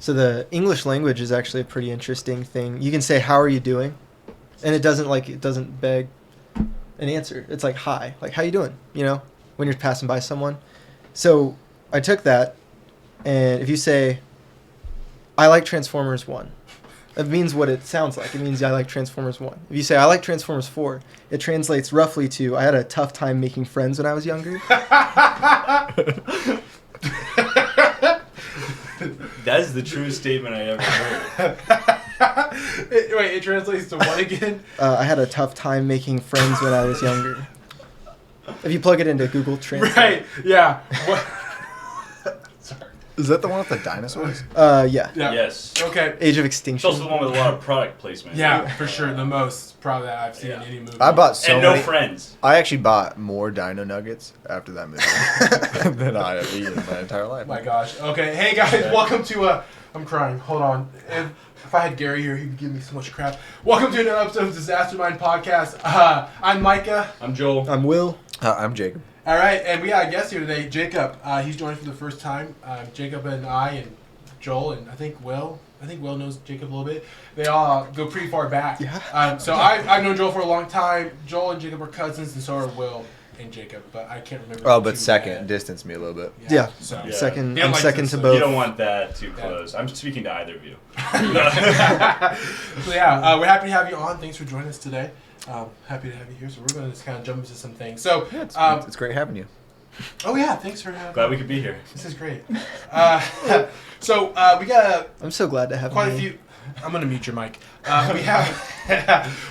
So the English language is actually a pretty interesting thing. You can say, how are you doing? And it doesn't beg an answer. It's like, hi. Like, how you doing? You know, when you're passing by someone. So I took that, and if you say, I like Transformers 1, it means what it sounds like. It means I like Transformers 1. If you say, I like Transformers 4, it translates roughly to, I had a tough time making friends when I was younger. That is the truest statement I ever heard. Wait, it translates to what again? I had a tough time making friends when I was younger. If you plug it into Google Translate. Right, yeah. What? Sorry. Is that the one with the dinosaurs? Yeah. Yes. Okay. Age of It's Extinction. also the one with a lot of product placement. Yeah, for sure. The most probably that I've seen in any movie. I bought so And no many. friends. I actually bought more Dino Nuggets after that movie than I have eaten in my entire life. Oh my gosh. Okay. Hey guys, welcome to I'm crying. Hold on. If I had Gary here, he would give me so much crap. Welcome to another episode of DisasterMinds Podcast. I'm Micah. I'm Joel. I'm Will. I'm Jacob. All right, and we got a guest here today, Jacob. He's joining for the first time. Jacob and I and Joel and I think Will knows Jacob a little bit. They all go pretty far back. Yeah. So I've known Joel for a long time. Joel and Jacob are cousins, and so are Will and Jacob. But I can't remember. Oh, but too second, bad. distance me a little bit. Yeah. So. Yeah. Second. They don't I'm like second this, to so both. You don't want that too close. I'm speaking to either of you. So yeah, we're happy to have you on. Thanks for joining us today. Happy to have you here. So we're going to just kind of jump into some things. So Yeah, it's great having you. oh yeah, thanks for having. Glad we could be here. This is great. So we got I'm so glad to have quite a me. few. I'm gonna mute your mic.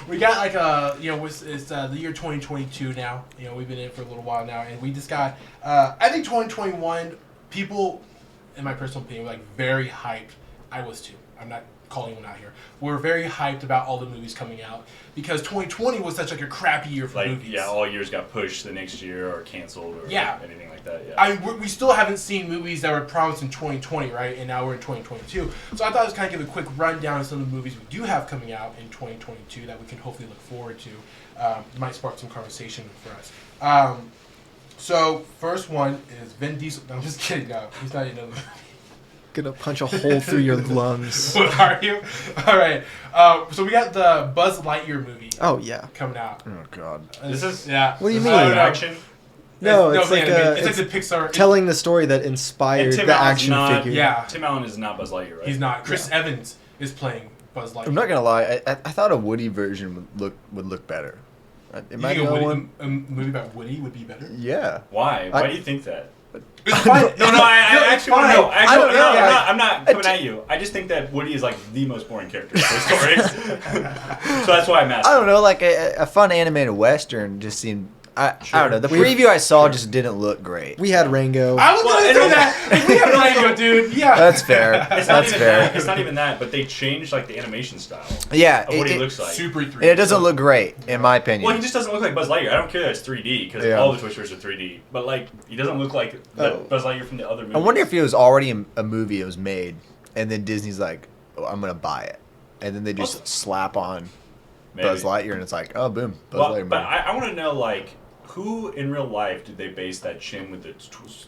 We got like it's the year 2022 now. You know, we've been in it for a little while now, and we just got. I think 2021 people, in my personal opinion, were like very hyped. I was too. I'm not calling one out here. We're very hyped about all the movies coming out because 2020 was such like a crappy year for movies. Yeah, all years got pushed the next year or canceled or anything like that. Yeah. We still haven't seen movies that were promised in 2020, right? And now we're in 2022. So I thought I was kind of give a quick rundown of some of the movies we do have coming out in 2022 that we can hopefully look forward to. Might spark some conversation for us. So first one is Vin Diesel. No, I'm just kidding. No, he's not in the movie. Gonna punch a hole through your lungs. What are you? All right. So we got the Buzz Lightyear movie Oh yeah. coming out. Oh God. This is What do you this is mean? live action. No, it's like animated. it's like the Pixar. telling the story that inspired And Tim the Allen's action not- figure. Yeah. Tim Allen is not Buzz Lightyear, right? He's not. Chris Evans is playing Buzz Lightyear. I'm not gonna lie. I thought a Woody version would look better. Am You I think the only a one? movie about Woody would be better? Yeah. Why? Why do you think that? It's fine. No, I actually want to know. I don't know. I'm not coming at you. I just think that Woody is like the most boring character in Toy Story. So that's why I'm asking. I don't know. Like a fun animated western just seemed. I don't know. The Sure. preview I saw just didn't look great. We had Rango. I was Well, gonna and say also- that. We have Rango, dude. Yeah. That's fair. It's not That's even fair. that. It's not even that, but they changed like the animation style Yeah. of what he looks like. Super 3D. And it doesn't look great, in my opinion. Well, he just doesn't look like Buzz Lightyear. I don't care that it's 3D because Yeah. all the Toy Stories are 3D, but like he doesn't look like Oh. Buzz Lightyear from the other movies. I wonder if it was already a movie it was made, and then Disney's like, oh, I'm going to buy it. And then they just Also- slap on Maybe. Buzz Lightyear, and it's like, oh, boom, Buzz Well, Lightyear. but movie. I want to know like who in real life did they base that chin with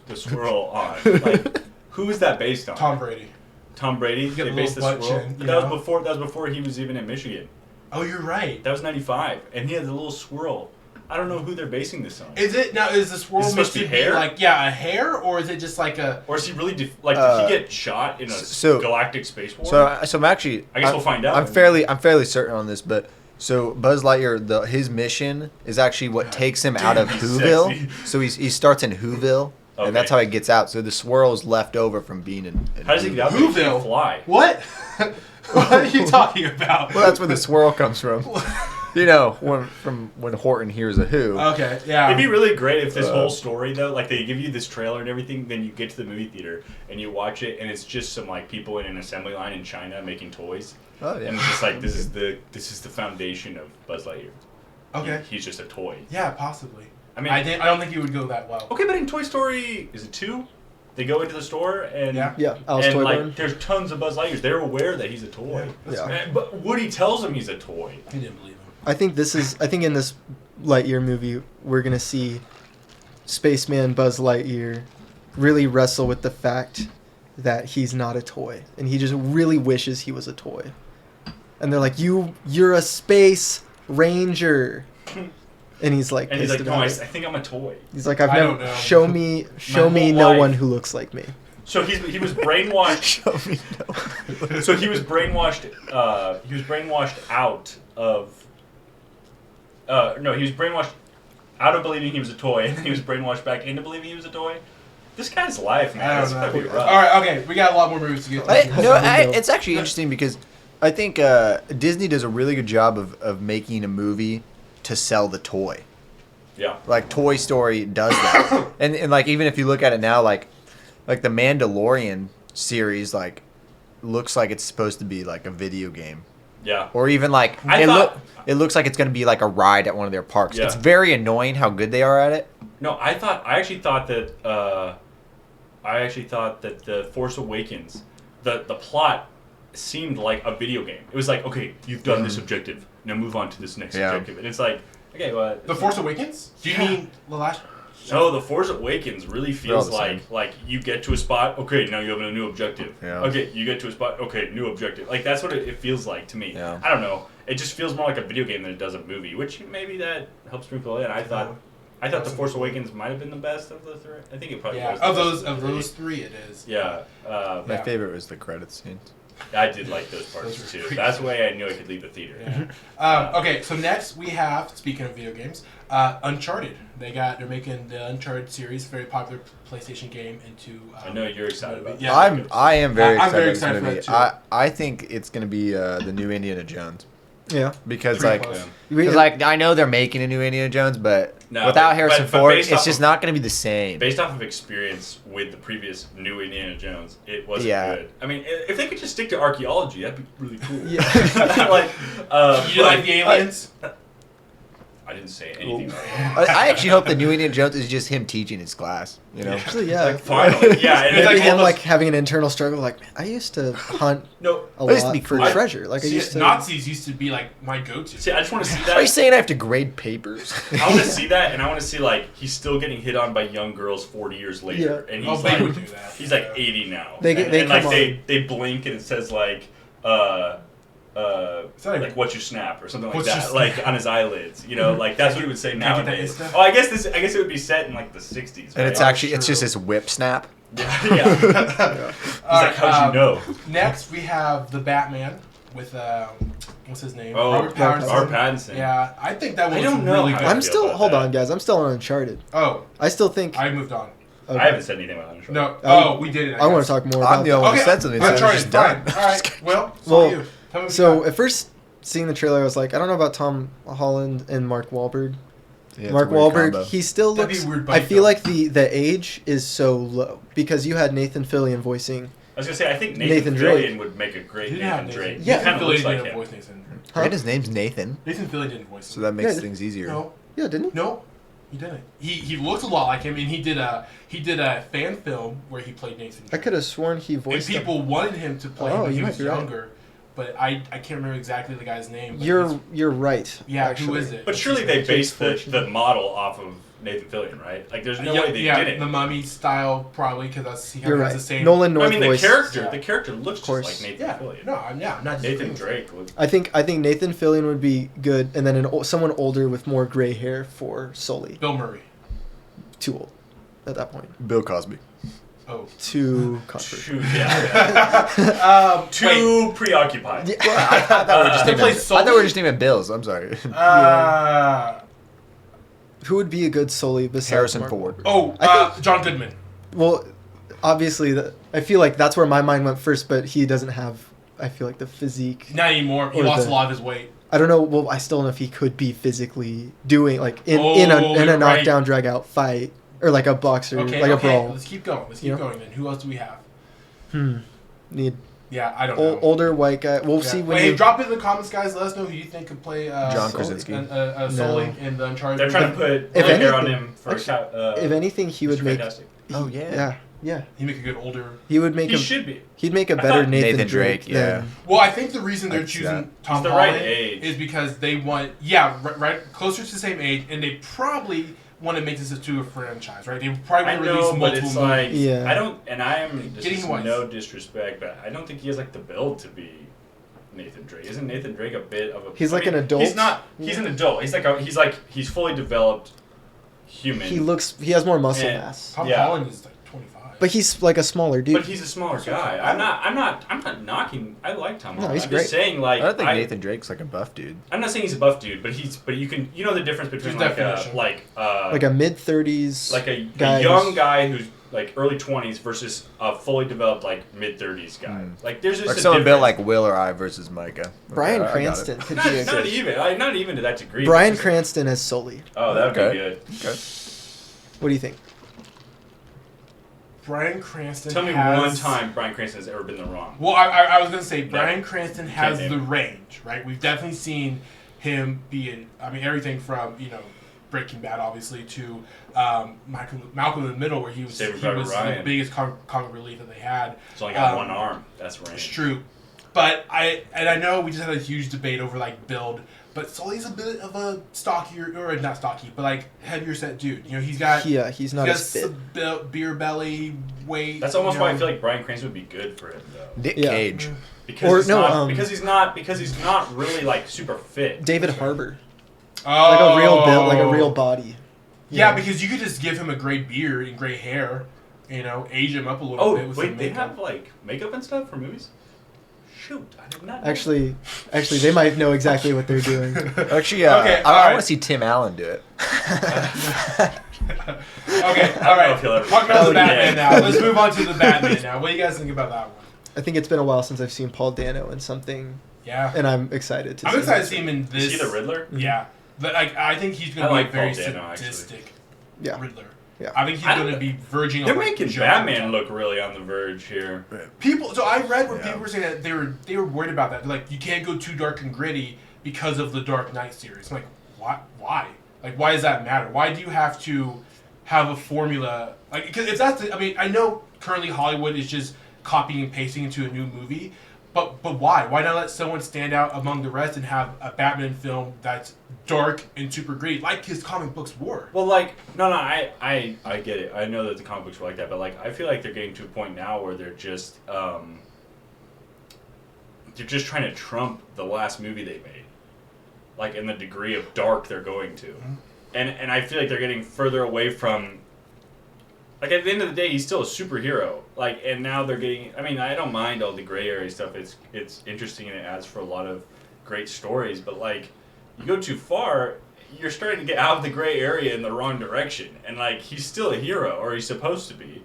the swirl on? Like who is that based on? Tom Brady. Tom Brady. got They a based the little butt swirl. chin, But you that know? was before. That was before he was even in Michigan. Oh, you're right. That was '95, and he had the little swirl. I don't know who they're basing this on. Is it now? Is the swirl Is it meant supposed to to be hair? be like a hair, or is it just like a? Or is he really did he get shot in a so- galactic space war? So I'm actually. I guess we'll find out. I'm fairly certain on this, but so Buzz Lightyear, his mission is actually what takes him out of he's Whoville. sexy. So he starts in Whoville, Okay. and that's how he gets out. So the swirl's left over from being in How does he get out there? He Whoville. can't fly. What? What are you talking about? Well, that's where the swirl comes from. You know, when Horton hears a Who. Okay, yeah. It'd be really great if this whole story though, like they give you this trailer and everything, then you get to the movie theater and you watch it, and it's just some like people in an assembly line in China making toys, Oh yeah. and it's just like this is the foundation of Buzz Lightyear. Okay. He's just a toy. Yeah, possibly. I mean, I don't think he would go that well. okay, but in Toy Story, is it 2? They go into the store and Yeah, Alice and Toy like Barn. there's tons of Buzz Lightyears. They're aware that he's a toy. Yeah. But Woody tells him he's a toy. He didn't believe him. I think in this Lightyear movie we're gonna see Spaceman Buzz Lightyear really wrestle with the fact that he's not a toy, and he just really wishes he was a toy. And they're like, you're a space ranger. And he's like, And he's like, no, I I think I'm a toy. He's like, I don't know. show me whole no life. one who looks like me. So he was brainwashed. Show me no. So he was brainwashed. He was brainwashed out of. No, he was brainwashed out of believing he was a toy, and then he was brainwashed back into believing he was a toy. This guy's life, man, I it's don't gonna be know. rough. All right, okay, we got a lot more movies to get to. It's actually interesting because I think Disney does a really good job of making a movie to sell the toy. Yeah. Like Toy Story does that, and like even if you look at it now, like the Mandalorian series, like looks like it's supposed to be like a video game, Yeah. or even like it looks like it's gonna be like a ride at one of their parks. Yeah. It's very annoying how good they are at it. No, I actually thought that the Force Awakens, the plot seemed like a video game. It was like, okay, you've done this objective, now move on to this next objective, and it's like, okay, well, The Force Awakens? Do you mean the last? No, the Force Awakens really feels They're all the like you get to a spot, okay, now you have a new objective. Yeah. Okay, you get to a spot, okay, new objective. Like that's what it feels like to me. Yeah. I don't know. It just feels more like a video game than it does a movie, which maybe that helps sprinkle in. I thought the Force Awakens might have been the best of the three. I think it probably was. Of those three, it is. Yeah. My favorite was the credit scenes. I did like those parts Those were too. pretty That's the way I knew I could leave the theater. Yeah. Okay, so next we have, speaking of video games, Uncharted. They're making the Uncharted series, very popular PlayStation game, into. I know you're excited about that. Yeah. I am very I'm excited. very about this excited for movie. that, too. I think it's gonna be the new Indiana Jones Yeah. because Pretty like. close. Because, like, I know they're making a new Indiana Jones, but No, without but- Harrison but Ford, based it's off just of- not going to be the same. Based off of experience with the previous new Indiana Jones, it wasn't good. I mean, if they could just stick to archaeology, that'd be really cool. Yeah. like, You like the aliens? I didn't say anything. I actually hope the new Indiana Jones is just him teaching his class. You know, Actually, yeah. Like, finally, yeah. And it's Maybe like him almost- like having an internal struggle. Like, man, I used to hunt no. a I used to lot be for cool. treasure. Like I See, used to. Nazis used to be like my go-to. See, I just want to see are you that. saying I have to grade papers? I want to see that, and I want to see like he's still getting hit on by young girls 40 years later, Yeah. and Oh, he's they like would do that. he's like 80 now. They and like come they blink and it says like like what you snap or something like What you that, snap. like on his eyelids. You know, like that's what he would say Can you get that nowadays. Insta? Oh, I guess it would be set in like the 60s. And right? it's actually it's just this whip snap. yeah. He's like, how'd you know? Next, we have the Batman with what's his name? Oh, Robert Pattinson. Robert Pattinson. Yeah, I think that I was don't know really how good. I I'm feel still. about Hold that. on, guys. I'm still on Uncharted. Oh, I still think. I moved on. Okay. I haven't said anything about Uncharted. No. Oh, Oh, we did it. I want guess. to talk more I'm about the only that. one who said something, so it's Uncharted, just done. fine. All right. Well, Well, you. Tell me what So you got. at first, seeing the trailer, I was like, I don't know about Tom Holland and Mark Wahlberg. Yeah, it's Mark a weird Wahlberg, combo. he still That'd be looks. a weird I buddy feel film. like the age is so low because you had Nathan Fillion voicing. I was gonna say I think Nathan Nathan Drake. Fillion would make a great He didn't Nathan have Drake. Yeah. He kind of looks Fillion like didn't him. voice Nathan. Huh? And his name's Nathan, Nathan Fillion didn't voice so him. that makes Yeah, things easier. No, Yeah, didn't he? no, he didn't. He looked a lot like him, and he did a fan film where he played Nathan I Drake. could have sworn he And voiced him. people wanted him to play him Oh, when you he might was be right. younger, but I can't remember exactly the guy's name. but You're right. yeah, actually. who is it? But surely they James based the Fortune. model off of Nathan Fillion, right? Like, there's no yeah, way they yeah, didn't. the Mummy style probably because he You're has right. the same. Nolan North I mean, the voice. character looks Of course. just like Nathan Yeah, Fillion. no, I'm not Nathan disagreeing. Drake was. I think Nathan Fillion would be good, and then someone older with more gray hair for Sully. Bill Murray. Too old at that point. Bill Cosby. Oh. Too controversial. Too, yeah. Too preoccupied. Yeah. Well, I thought we were just They naming. play I thought we Sully? were just naming Bills. I'm sorry. Who would be a good Sully besides Harrison Mark Ford. Wahlberg? Oh, I John Goodman. Well, obviously, I feel like that's where my mind went first, but he doesn't have, I feel like, the physique. Not anymore. He Or lost the- a lot of his weight. I don't know. Well, I still don't know if he could be physically doing, like, in Oh, a you're right. knockdown, drag-out fight, or like a boxer, Okay, like a okay. brawl. Let's keep going. Let's You keep know? going then. Who else do we have? Need Yeah, I don't know. older white guy. We'll Yeah. see when Wait, hey, you... drop it in the comments, guys. Let us know who you think could play John Sully. Krasinski. Sully in the Uncharted. They're trying to movie. put If blonde hair on anything- him for actually, if anything, he would Mr. make... Fantastic. Oh, yeah. Yeah. He make a good older. He would make He a... should be. He'd make a I better thought Nathan Nathan Drake, Drake yeah. than... Well, I think the reason they're I can see choosing that. Tom He's the right Holland age. is because they want, right closer to the same age, and they probably want to make this into a franchise, right? They probably I want to release know, but multiple it's movies. like Yeah. I don't, and I am this Getting is wise. no disrespect, but I don't think he has like the build to be Nathan Drake. Isn't Nathan Drake a bit of a? He's like an adult? He's not. He's an adult. He's fully developed human. He has more muscle And- mass. Tom Yeah. Holland is like 25. But he's like a smaller dude. But he's a smaller guy. I'm not knocking. I like Tom Holland. he's I'm great. just saying, like, I don't think Nathan Drake's like a buff dude. I'm not saying he's a buff dude, but you know the difference between There's definition. like a mid-30s like a guy young who's- guy who's like early 20s versus a fully developed like mid 30s guy. Like there's just Like a someone built difference. like Will or I versus Micah. Brian Okay, I got it. Cranston could be a not good. even not even to that degree. Brian Just- Cranston as Sully. Oh, that would Okay. be good. Okay. What do you think? Brian Cranston Tell me has... one time Brian Cranston has ever been the wrong. Well, I was going to say, Yeah. Brian Cranston has name the it. range, right? We've definitely seen him be in, I mean, everything from, Breaking Bad, obviously, to Malcolm in the Middle, where he was Saving Private the Ryan. biggest comic relief that they had. He's only got Um, one arm. That's It's range. true. But I know we just had a huge debate over, like, build, but Sully's a bit of a stockier, or not stocky, but, like, heavier set dude. He's got... Yeah, he's not as fit. Beer belly, weight. That's almost why I feel like Brian Cranston would be good for it though. Nick Yeah. Cage. Because Or he's no, not, because he's not really like super fit. David Harbour, Oh. like a real build, like a real body. Yeah, because you could just give him a gray beard and gray hair, age him up a little Oh bit with wait, some they makeup. have like makeup and stuff for movies. Shoot, I did not know. Actually, they might know exactly what they're doing. Actually, Okay, I alright. want to see Tim Allen do it. Okay, I all don't know if he'll right. ever Talk about the do Batman that. now. Let's move on to the Batman now. What do you guys think about that one? I think it's been a while since I've seen Paul Dano in something, Yeah, and I'm excited to. I'm see excited him. to see him in this. Is he the Riddler? Yeah, but I think he's going I to like be a very Paul Dano, actually. sadistic Yeah. Riddler. Yeah. I think he's I going to don't- be verging They're on like making Joker. Batman look really on the verge here. People. So I read where Yeah. people were saying that they were worried about that. They're like, you can't go too dark and gritty because of the Dark Knight series. I'm like, what? Why? Like, why does that matter? Why do you have to have a formula? Like, because if that's, I know currently Hollywood is just copying and pasting into a new movie, but why? Why not let someone stand out among the rest and have a Batman film that's dark and super gritty, like his comic books were? Well, like, no, I get it. I know that the comic books were like that, but like, I feel like they're getting to a point now where they're just trying to trump the last movie they made, like in the degree of dark they're going to, and I feel like they're getting further away from. Like at the end of the day, he's still a superhero. Like, and now they're getting. I mean, I don't mind all the gray area stuff. It's interesting and it adds for a lot of great stories. But like, you go too far, you're starting to get out of the gray area in the wrong direction. And like, he's still a hero, or he's supposed to be.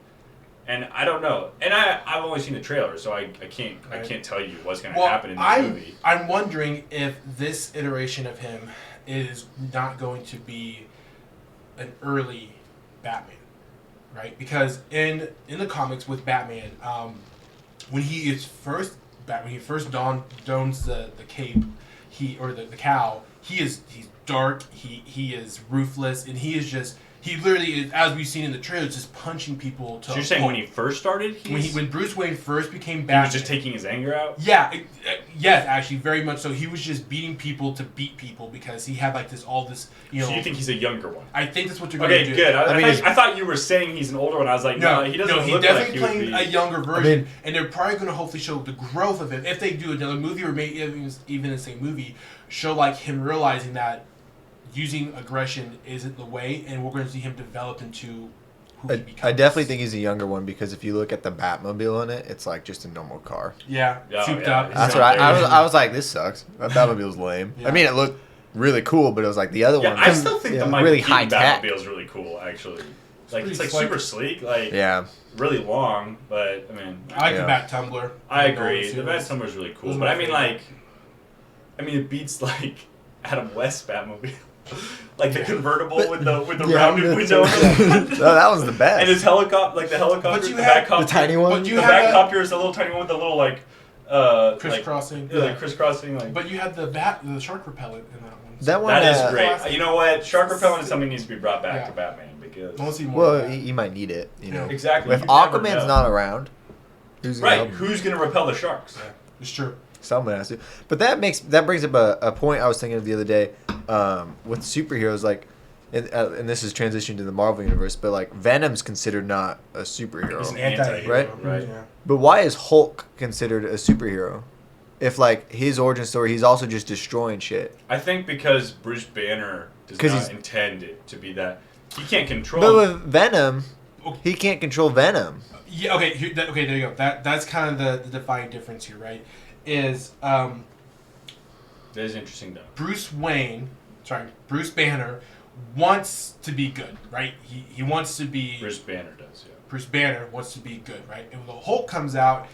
And I don't know. And I've only seen the trailer, so I can't tell you what's going to happen in this movie. I'm wondering if this iteration of him is not going to be an early Batman, right? Because in the comics with Batman, when he first dons the cape, the cowl, he's dark, he's ruthless, and he literally is, as we've seen in the trailer, just punching people to So you're saying when he first started, when Bruce Wayne first became he Batman, was just taking his anger out? yeah, yes, actually, very much so. He was just beating people to beat people because he had like all this. So you think he's a younger one? I think that's what you're going to Okay, do. good. I mean, I thought you were saying he's an older one. I was like, no, he doesn't he's look definitely like he playing would be. a younger version, and they're probably going to hopefully show the growth of him if they do another movie or maybe even the same movie. Show like him realizing that using aggression isn't the way, and we're going to see him develop into who he becomes. I definitely think he's a younger one because if you look at the Batmobile in it, it's like just a normal car. Yeah, Oh, souped yeah. up. That's not what there. I was like, this sucks. That Batmobile's lame. Yeah. I mean, it looked really cool, but it was like the other Yeah, one. I still think the Michael really Keaton high tech. Batmobile is really cool, actually. Like pretty it's like slick. super sleek, like Yeah. really long, but I mean, I like Yeah. the Bat Tumbler. I agree. The Bat Tumbler is really cool, Those are but my I mean, favorite. it beats like Adam West Batmobile, like the convertible But- with the yeah, rounded that's- window, yeah. No, that was the best. and his helicopter, like the helicopter, But you the have- Batcopter, The tiny one. But you the have Batcopter is the little tiny one with the little crisscrossing. like crisscrossing, like. But you had the shark repellent in that one. That one. That is Classic. great. You know what? Shark repellent is something that needs to be brought back Yeah. to Batman because. I want to see more. Well, of that. you might need it. You know. Exactly. If You never Aquaman's know. not around, who's gonna Right. help him? Who's gonna repel the sharks? Yeah, it's true. Someone has to. But that brings up a point I was thinking of the other day with superheroes. Like, and this is transitioning to the Marvel universe, but like Venom's considered not a superhero. He's an Anti-hero, right? Right. Yeah. But why is Hulk considered a superhero? If like his origin story, he's also just destroying shit. I think because Bruce Banner does 'Cause not he's- intend it to be that. He can't control. But with Venom, he can't control Venom. Yeah. Okay. Okay. There you go. That's kind of the defining difference here, right? Is That is interesting, though. Bruce Banner wants to be good, right? He wants to be. Bruce Banner does, yeah. Bruce Banner wants to be good, right? And when the Hulk comes out,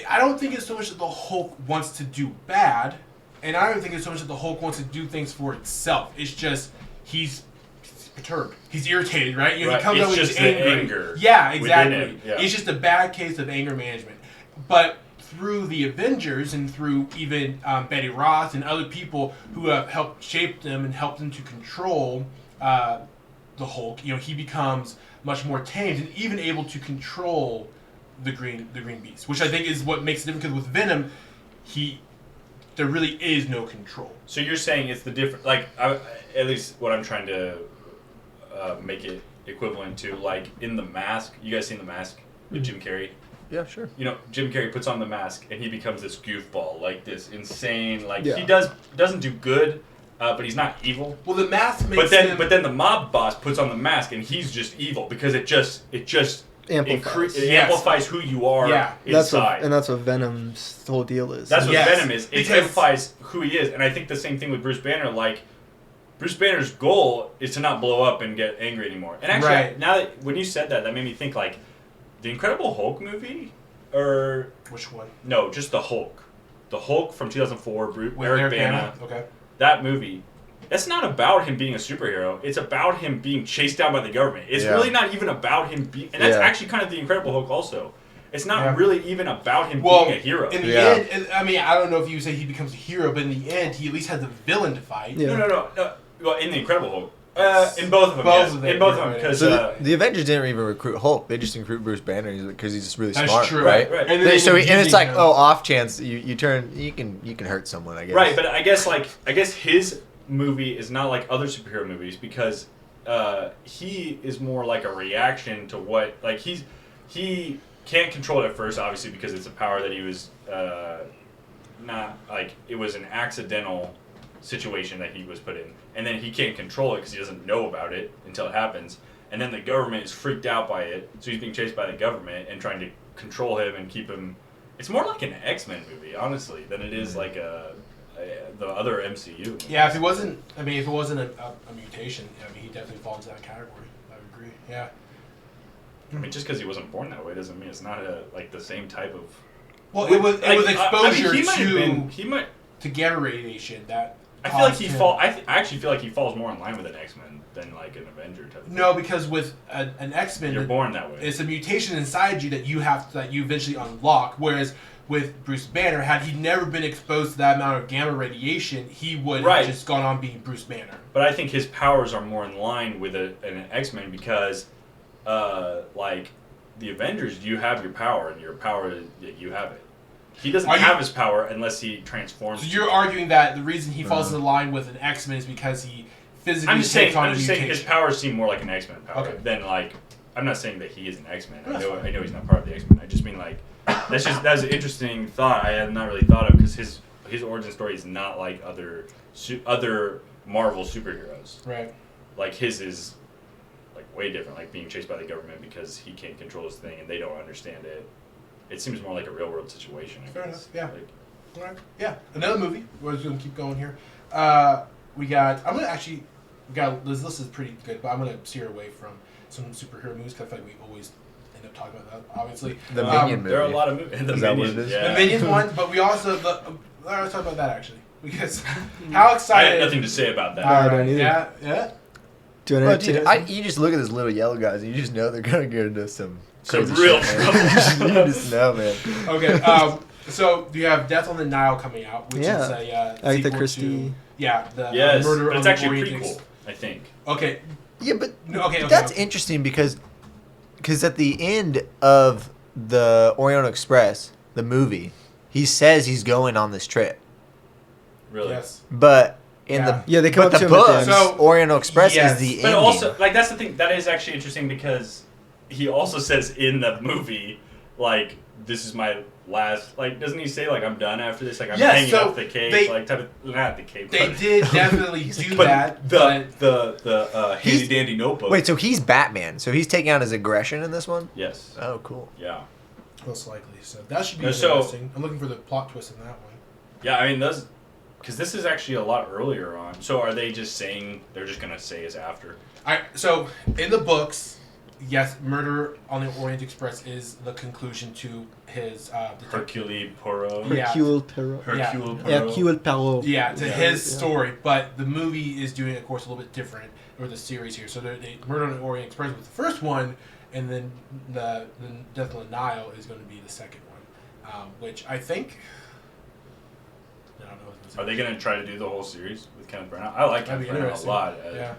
I don't think it's so much that the Hulk wants to do bad, and I don't think it's so much that the Hulk wants to do things for itself. It's just he's perturbed, he's irritated, right? You know, Right. he comes It's out with just his the angry. anger Yeah, within exactly. him, yeah. It's just a bad case of anger management. But through the Avengers and through even Betty Ross and other people who have helped shape them and helped them to control the Hulk, you know, he becomes much more tamed and even able to control the green beast, which I think is what makes it different. Because with Venom, there really is no control. So you're saying it's the different, like, at least what I'm trying to make it equivalent to, like, in The Mask. You guys seen The Mask with Jim Carrey? Yeah, sure. You know, Jim Carrey puts on the mask and he becomes this goofball, like this insane, like Yeah. he doesn't do good, but he's not evil. Well, the mask makes But then the mob boss puts on the mask and he's just evil because it just Amplifies. it Yes. amplifies who you are Yeah. inside. That's what Venom's whole deal is. That's what Yes. Venom is. It Because- amplifies who he is, and I think the same thing with Bruce Banner. Like, Bruce Banner's goal is to not blow up and get angry anymore. And actually, Right. now that when you said that, that made me think like the Incredible Hulk movie, or Which one? no, just the Hulk from 2004. With Eric Bana. Okay. That movie. That's not about him being a superhero. It's about him being chased down by the government. It's Yeah. really not even about him being... And that's Yeah. actually kind of the Incredible Hulk also. It's not Yeah. really even about him Well, being a hero. in the Yeah. end, I mean, I don't know if you say he becomes a hero, but in the end, he at least has a villain to fight. Yeah. No. Well, in the Incredible Hulk. In both of them, Both yes. of them, In both of you're them, right. because... So the Avengers didn't even recruit Hulk. They just recruit Bruce Banner because he's just really That's smart, true. right? Right. And then So they and it's using like, him. oh, off chance you can hurt someone, I guess. Right, but I guess his movie is not like other superhero movies because he is more like a reaction to what... Like, he can't control it at first, obviously, because it's a power that he was not... Like, it was an accidental situation that he was put in. And then he can't control it because he doesn't know about it until it happens. And then the government is freaked out by it, so he's being chased by the government and trying to control him and keep him... It's more like an X-Men movie, honestly, than it is like the other MCU movies. Yeah, if it wasn't a mutation, I mean, he definitely falls into that category. I would agree. Yeah. I mean, just because he wasn't born that way doesn't mean it's not the same type of... Well, it was exposure he might... to gamma radiation that. I feel like caused he him- fall. I actually feel like he falls more in line with an X-Men than like an Avenger type. No, because with an X-Men, You're born that way. it's a mutation inside you that you eventually unlock. Whereas with Bruce Banner, had he never been exposed to that amount of gamma radiation, he would Right. have just gone on being Bruce Banner. But I think his powers are more in line with an X-Men because, like, the Avengers, you have your power, and your power, you have it. He doesn't have his power unless he transforms. So you're arguing that the reason he falls in line with an X-Men is because he physically I'm just takes saying. on I'm a just mutation. saying his powers seem more like an X-Men power Okay. than like. I'm not saying that he is an X-Men. I That's know. fine. I know he's not part of the X-Men. I just mean like that's an interesting thought. I had not really thought of because his origin story is not like other Marvel superheroes. Right. Like his is like way different. Like being chased by the government because he can't control his thing and they don't understand it. It seems more like a real world situation. I Fair guess. enough, yeah. Like, All right. Yeah. Another movie. We're just gonna keep going here. We got this list is pretty good, but I'm gonna steer away from some superhero movies because I feel like we always end up talking about that. Obviously, The Minion movie. there are a lot of movies. The Is that what Minions, it is? yeah. the Minions one, but we also let's talk about that actually because how I excited. had nothing to say about that. I don't either. Yeah. Do you Bro, want to dude, you just look at those little yellow guys and you just know they're gonna get into some Some crazy real shit, man. You just know, man. Okay. So you have Death on the Nile coming out, which Yeah. is a Agatha sequel Christie. to the Yes, Murder but on it's the actually a Orient prequel, I think. Okay. Yeah, but Okay. that's interesting because at the end of the Orient Express, the movie, he says he's going on this trip, Really. Yes. but in the Yeah, they come but up the to him at the books. end. So- Oriental Express Yes, is the But ending. also, like, that's the thing. That is actually interesting because he also says in the movie, like, this is my last. Like, doesn't he say, like, I'm done after this? Like, I'm Yes, hanging so up the cape. they- Like, type of. Not the cape. They but, did definitely do but that. the He's- handy dandy notebook. Wait, so he's Batman. So he's taking out his aggression in this one? Yes. Oh, cool. Yeah. Most likely. So that should be No, so- interesting. I'm looking for the plot twist in that one. Yeah, I mean, those. Because this is actually a lot earlier on. So are they just saying. They're just going to say it's after? So in the books, yes, Murder on the Orient Express is the conclusion to his Hercule Poirot. Yeah. Hercule Poirot. Hercule Poirot. Hercule Poirot. Yeah, to Yeah. his Yeah. story, but the movie is doing, of course, a little bit different, or the series here. So they Murder on the Orient Express was the first one, and then the Death on the Nile is going to be the second one, which I think. I don't know. Are they going to try to do the whole series with Kenneth Branagh? I like That'd Kenneth be Branagh a interesting. lot. Yeah,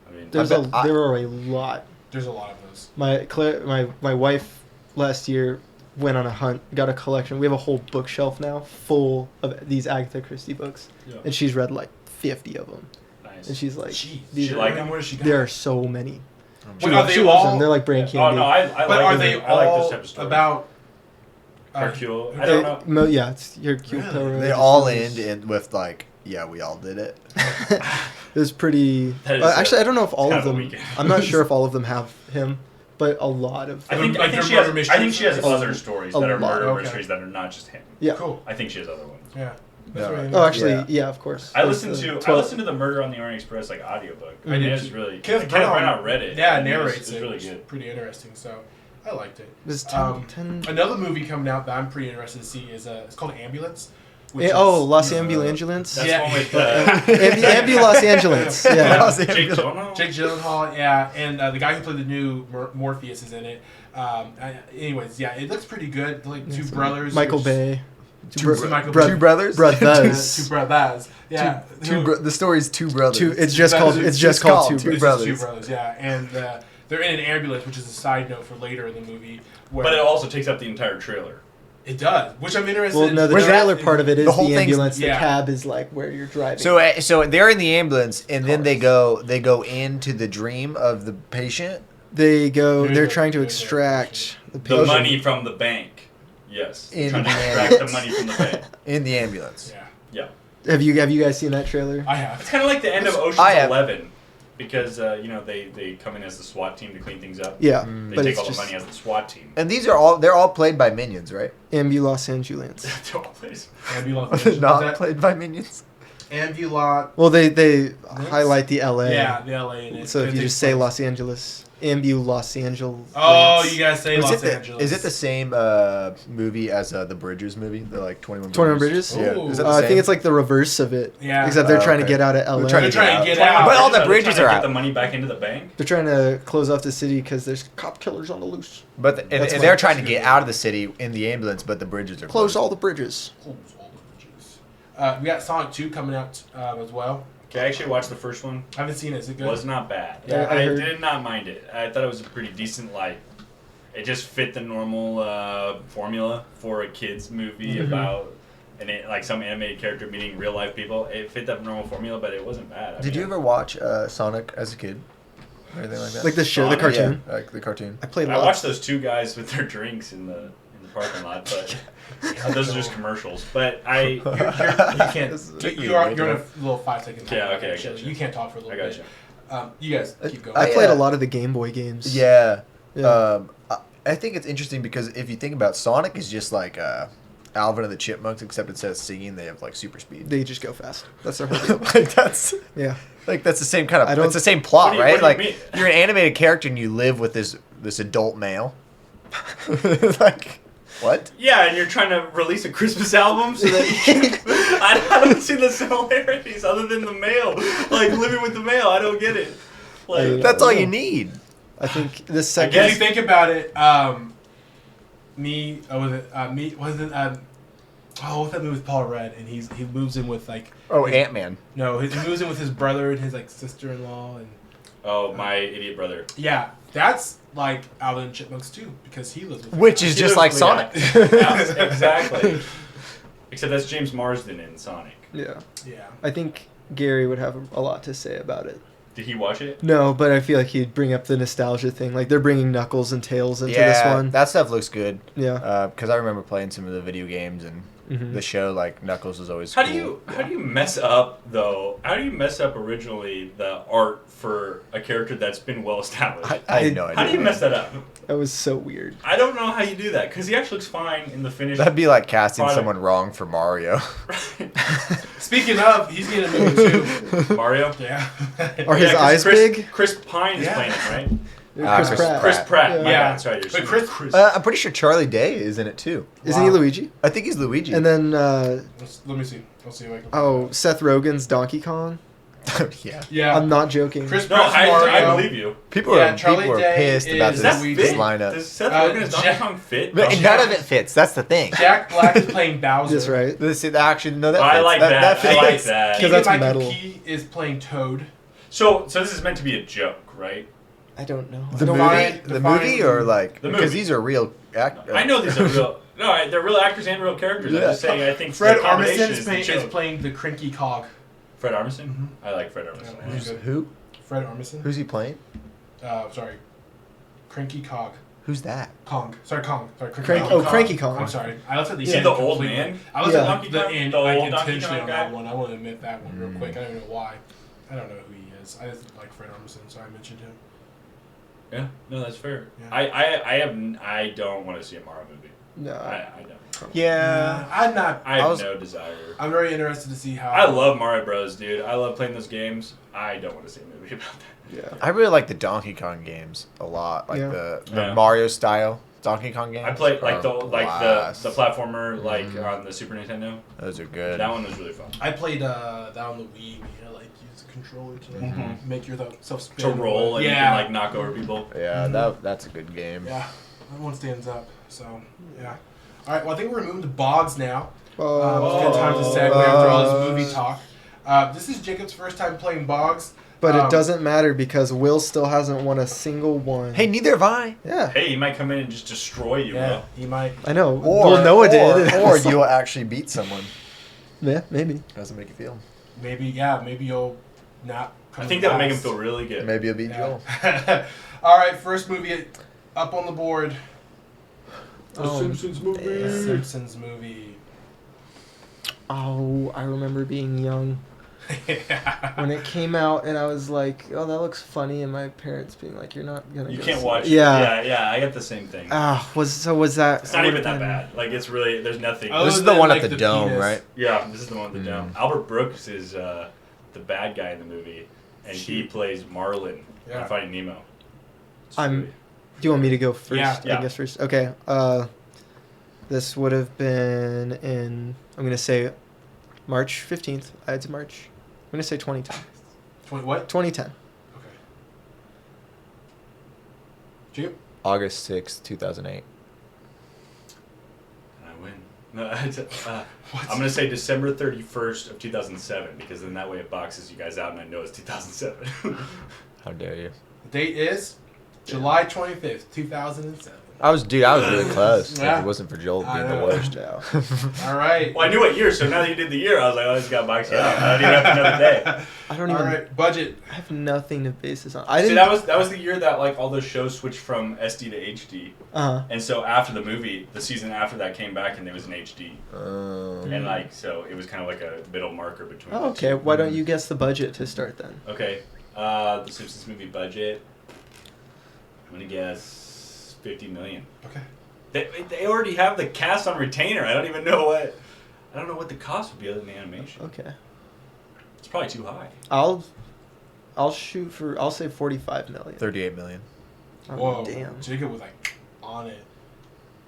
I mean, There are a lot. there's a lot of those. My wife last year went on a hunt, got a collection. We have a whole bookshelf now full of these Agatha Christie books, yeah. and she's read like 50 of them. Nice. And she's like, Jeez, these She are- like them? Where does she got? there are so many. Wait, are She they loves all? them. They're like brain Oh candy. no, I But like are them. they I like all this type of story. about? Hercule? I don't know. Yeah, it's Hercule Really? Poirot. They all end in with, like, yeah, we all did it. It was pretty. That is, Actually, I don't know if all kind of of a them. weekend. I'm not sure if all of them have him, but a lot of. I think, Like I think the she has. murder I think she has mysteries? other stories A that are lot. murder Okay. mysteries that are not just him. Yeah. Cool. I think she has other ones. Yeah. Yeah. really Oh, actually, Yeah. yeah, of course. I There's listened the to 12 the Murder on the Orient Express like audiobook. Mhm. I mean, it's really Kenneth Kenneth Branagh Branagh read it. Yeah, and it was- narrates It's it. really which is good. pretty interesting. So I liked it. There's 10. Another movie coming out that I'm pretty interested to see is it's called AmbuLAance. Los uh, AmbuLAanglesance. That's Yeah. one with AmbuLosAanglesance. Yeah. Los Jake Angeles. Gyllenhaal. Jake Gyllenhaal, yeah, and the guy who played the new Morpheus is in it. Anyways, yeah, it looks pretty good. Like two brothers. Michael which- Bay. Two Two brothers? Brothers. Two brothers. Yeah. The story's Two Brothers. It's just called. It's just called Two Two Brothers. brothers. Yeah, and they're in an ambulance, which is a side note for later in the movie. Where But it also takes up the entire trailer. it does, which I'm interested. Well, in. no, the Where's trailer that? part of it is The whole the thing's- ambulance. The yeah. cab is like where you're driving. So they're in the ambulance, and then they go into the dream of the patient. they go. There's They're a- trying to there's a- extract the The patient. money from the bank. Yes. In Trying to the extract the ambulance. money from the bank. In the ambulance. Yeah, Yeah. Have you guys seen that trailer? I have. It's kind of like the end of I Ocean's have. 11. Because, they come in as the SWAT team to clean things up. Yeah, They but take it's all the just money as the SWAT team. And they're all played by minions, right? AmbuLosAanglesance. To all place. AmbuLAance. Not played by minions. AmbuLAance. Well, they highlight the LA. Yeah, the LA in it. So if It you takes just say place. Los Angeles, AmbuLosAanglesance. Oh, you guys say Is Los it, Angeles. is it the same movie as the Bridges movie? The like 21 21 Bridges? Yeah. Ooh. Is that the I same? think it's like the reverse of it. Yeah. Except they're trying to Okay. get out of LA. They're trying They're trying to get Wow. out. But all the They're bridges trying are to out. get the money back into the bank. They're trying to close off the city because there's cop killers on the loose. But That's and what- they're trying to get out of the city in the ambulance, but the bridges are Close closed. all the bridges. Close all the bridges. We got Sonic 2 coming out as well. Okay, I actually watched the first one. I haven't seen it. Is it good? Was not bad. Yeah, I I heard- did not mind it. I thought it was a pretty decent, it just fit the normal formula for a kids movie Mhm. about some animated character meeting real life people. It fit that normal formula, but it wasn't bad. Did you ever watch Sonic as a kid? Or anything like that? Like the show, the Sonic? cartoon. Yeah, like the cartoon. I played I lots. watched those two guys with their drinks in the parking lot, but those are just commercials. But you can't. This is- You're on a little 5-second. Yeah, time, okay, I actually. gotcha. You can't talk for a I little got bit. you. You guys keep going. I played Yeah. a lot of the Game Boy games. Yeah. Yeah. I think it's interesting because if you think about Sonic is just like Alvin and the Chipmunks, except instead of singing, they have like super speed. They just go fast. That's their whole deal. like that's Yeah. the same kind I of. don't- It's the same plot, What do you- right? what do Like you mean? you're an animated character and you live with this adult male. like what? Yeah, and you're trying to release a Christmas album so that you can, I don't see the similarities other than the mail. Like living with the mail, I don't get it. Like, That's all you need. I think this If second. you think about it, what's that movie with Paul Rudd, and he moves in with like Oh, his- Ant-Man. No, he moves in with his brother and his like sister-in-law, and oh, my idiot brother. yeah, that's like Alvin and Chipmunks too, because he lives with Which is just like Sonic. Yeah, exactly. Except that's James Marsden in Sonic. Yeah. yeah. I think Gary would have a lot to say about it. Did he watch it? No, but I feel like he'd bring up the nostalgia thing. Like they're bringing Knuckles and Tails into this one. that stuff looks good. Yeah. Because I remember playing some of the video games and the show. Like Knuckles was always. How cool. do you mess up though? How do you mess up originally the art for a character that's been well established? I have no idea. How do you mess that up? That was so weird. I don't know how you do that because he actually looks fine in the finished. That'd be like casting product. someone wrong for Mario. Speaking of, he's getting a movie too. Mario. Yeah. Are his 'cause eyes Chris, big? Chris Pine is Yeah. playing it, right? Chris Chris Pratt. Chris Pratt. Yeah. My Yeah. bad. That's right. But Chris- I'm pretty sure Charlie Day is in it too. Isn't Wow. he Luigi? I think he's Luigi. And then, Let me see. I'll see if I can. Seth Rogen's Donkey Kong. yeah. Yeah. I'm not joking. Chris No, Pratt's Mario. I believe you. People Yeah, are Charlie Day pissed about is Does that Luigi. this fit? lineup. Does Seth Rogen as Donkey Jack- Kong fit? But none of it fits. That's the thing. Jack Black is playing Bowser. That's right. This actually no, that I fits. like that. I fits. like that. Because that's Keegan-Michael metal. Key is playing Toad. So this is meant to be a joke, right? I don't know. The Define- movie, or like The because movie. these are real. I know these are real. No, they're real actors and real characters. I'm Yeah. just saying. I think Fred the combination Armisen is is, the is joke. playing the Crinky Cog. Fred Armisen. Mhm. I like Fred Armisen. Yeah, he's good. Who? Fred Armisen. Who's he playing? Sorry. Crinky Cog. Who's that? Kong. Sorry, Kong. Sorry, Cranky Kong. I'm sorry. I left at the Is he end the old completely. man? I was Yeah. at Donkey the Kong? end The like old Donkey intentionally Kong on guy? that one. I want to admit that one real quick. I don't even know why. I don't know who he is. I just like Fred Armisen, so I mentioned him. Yeah. No, that's fair. Yeah. I don't want to see a Mario movie. No. I don't. Yeah. I'm not. I have I was- no desire. I'm very interested to see how. I love Mario Bros, dude. I love playing those games. I don't want to see a movie about that. Yeah. I really like the Donkey Kong games a lot, like Yeah. the Yeah. Mario style Donkey Kong games. I played like the are blast. platformer like on the Super Nintendo. Those are good. That one was really fun. I played that on the Wii. You know, like use the controller to like Mhm. make yourself spin. To roll and you yeah. can like knock over people. Yeah, that's a good game. Yeah, that one stands up. So yeah. All right. Well, I think we're moving to BOGS now. It's Oh. good time to segue after all this movie talk. This is Jacob's first time playing BOGS. But it doesn't matter because Will still hasn't won a single one. Hey, neither have I. Yeah. Hey, he might come in and just destroy you, Yeah, Will. he might. I know. Or Well, Noah did. or you'll actually beat someone. Yeah, maybe. How does it make you feel? Maybe you'll not. I think that would make him feel really good. Maybe you'll beat Joel. Yeah. All right, first movie up on the board. Simpsons movie. Simpsons movie. Oh, I remember being young when it came out, and I was like, "Oh, that looks funny," and my parents being like, "You're not gonna." You go can't see watch it." it. Yeah. Yeah, I get the same thing. Was that? It's not even that bad. Like, it's really, there's nothing. Other This is the than, one like, at the the dome, penis. right? Yeah, this is the one with the Mm. dome. Albert Brooks is the bad guy in the movie, and he plays Marlin Yeah. in Finding Nemo. It's I'm- really- Do you want me to go first? Yeah. Yeah. I guess first. Okay. This would have been in. I'm gonna say March 15th. It's March. I'm gonna say 2010. What? 2010. Okay. Jacob? August 6th, 2008. And I win. No, I'm gonna say December 31st of 2007 because then that way it boxes you guys out and I know it's 2007. How dare you? The date is July 25th, 2007. I was really close. Yeah. If it wasn't for Joel I being the know. worst. Yeah. All right. Well, I knew what year, so now that you did the year, I was like, oh, this got boxed out. I don't even have to know the day. I don't All even. right. Budget. I have nothing to base this on. I See, didn't. that was the year that like all those shows switched from SD to HD, Uh-huh. and so after the movie, the season after that came back and it was in HD, and like so it was kind of like a middle marker between. Oh, the okay. two. Why don't you guess the budget to start then? Okay, the Simpsons movie budget. I'm gonna guess 50 million. Okay. They already have the cast on retainer. I don't know what the cost would be other than the animation. Okay. It's probably too high. I'll shoot for. I'll say 45 million. 38 million. Oh, Whoa. damn. Jacob was like on it.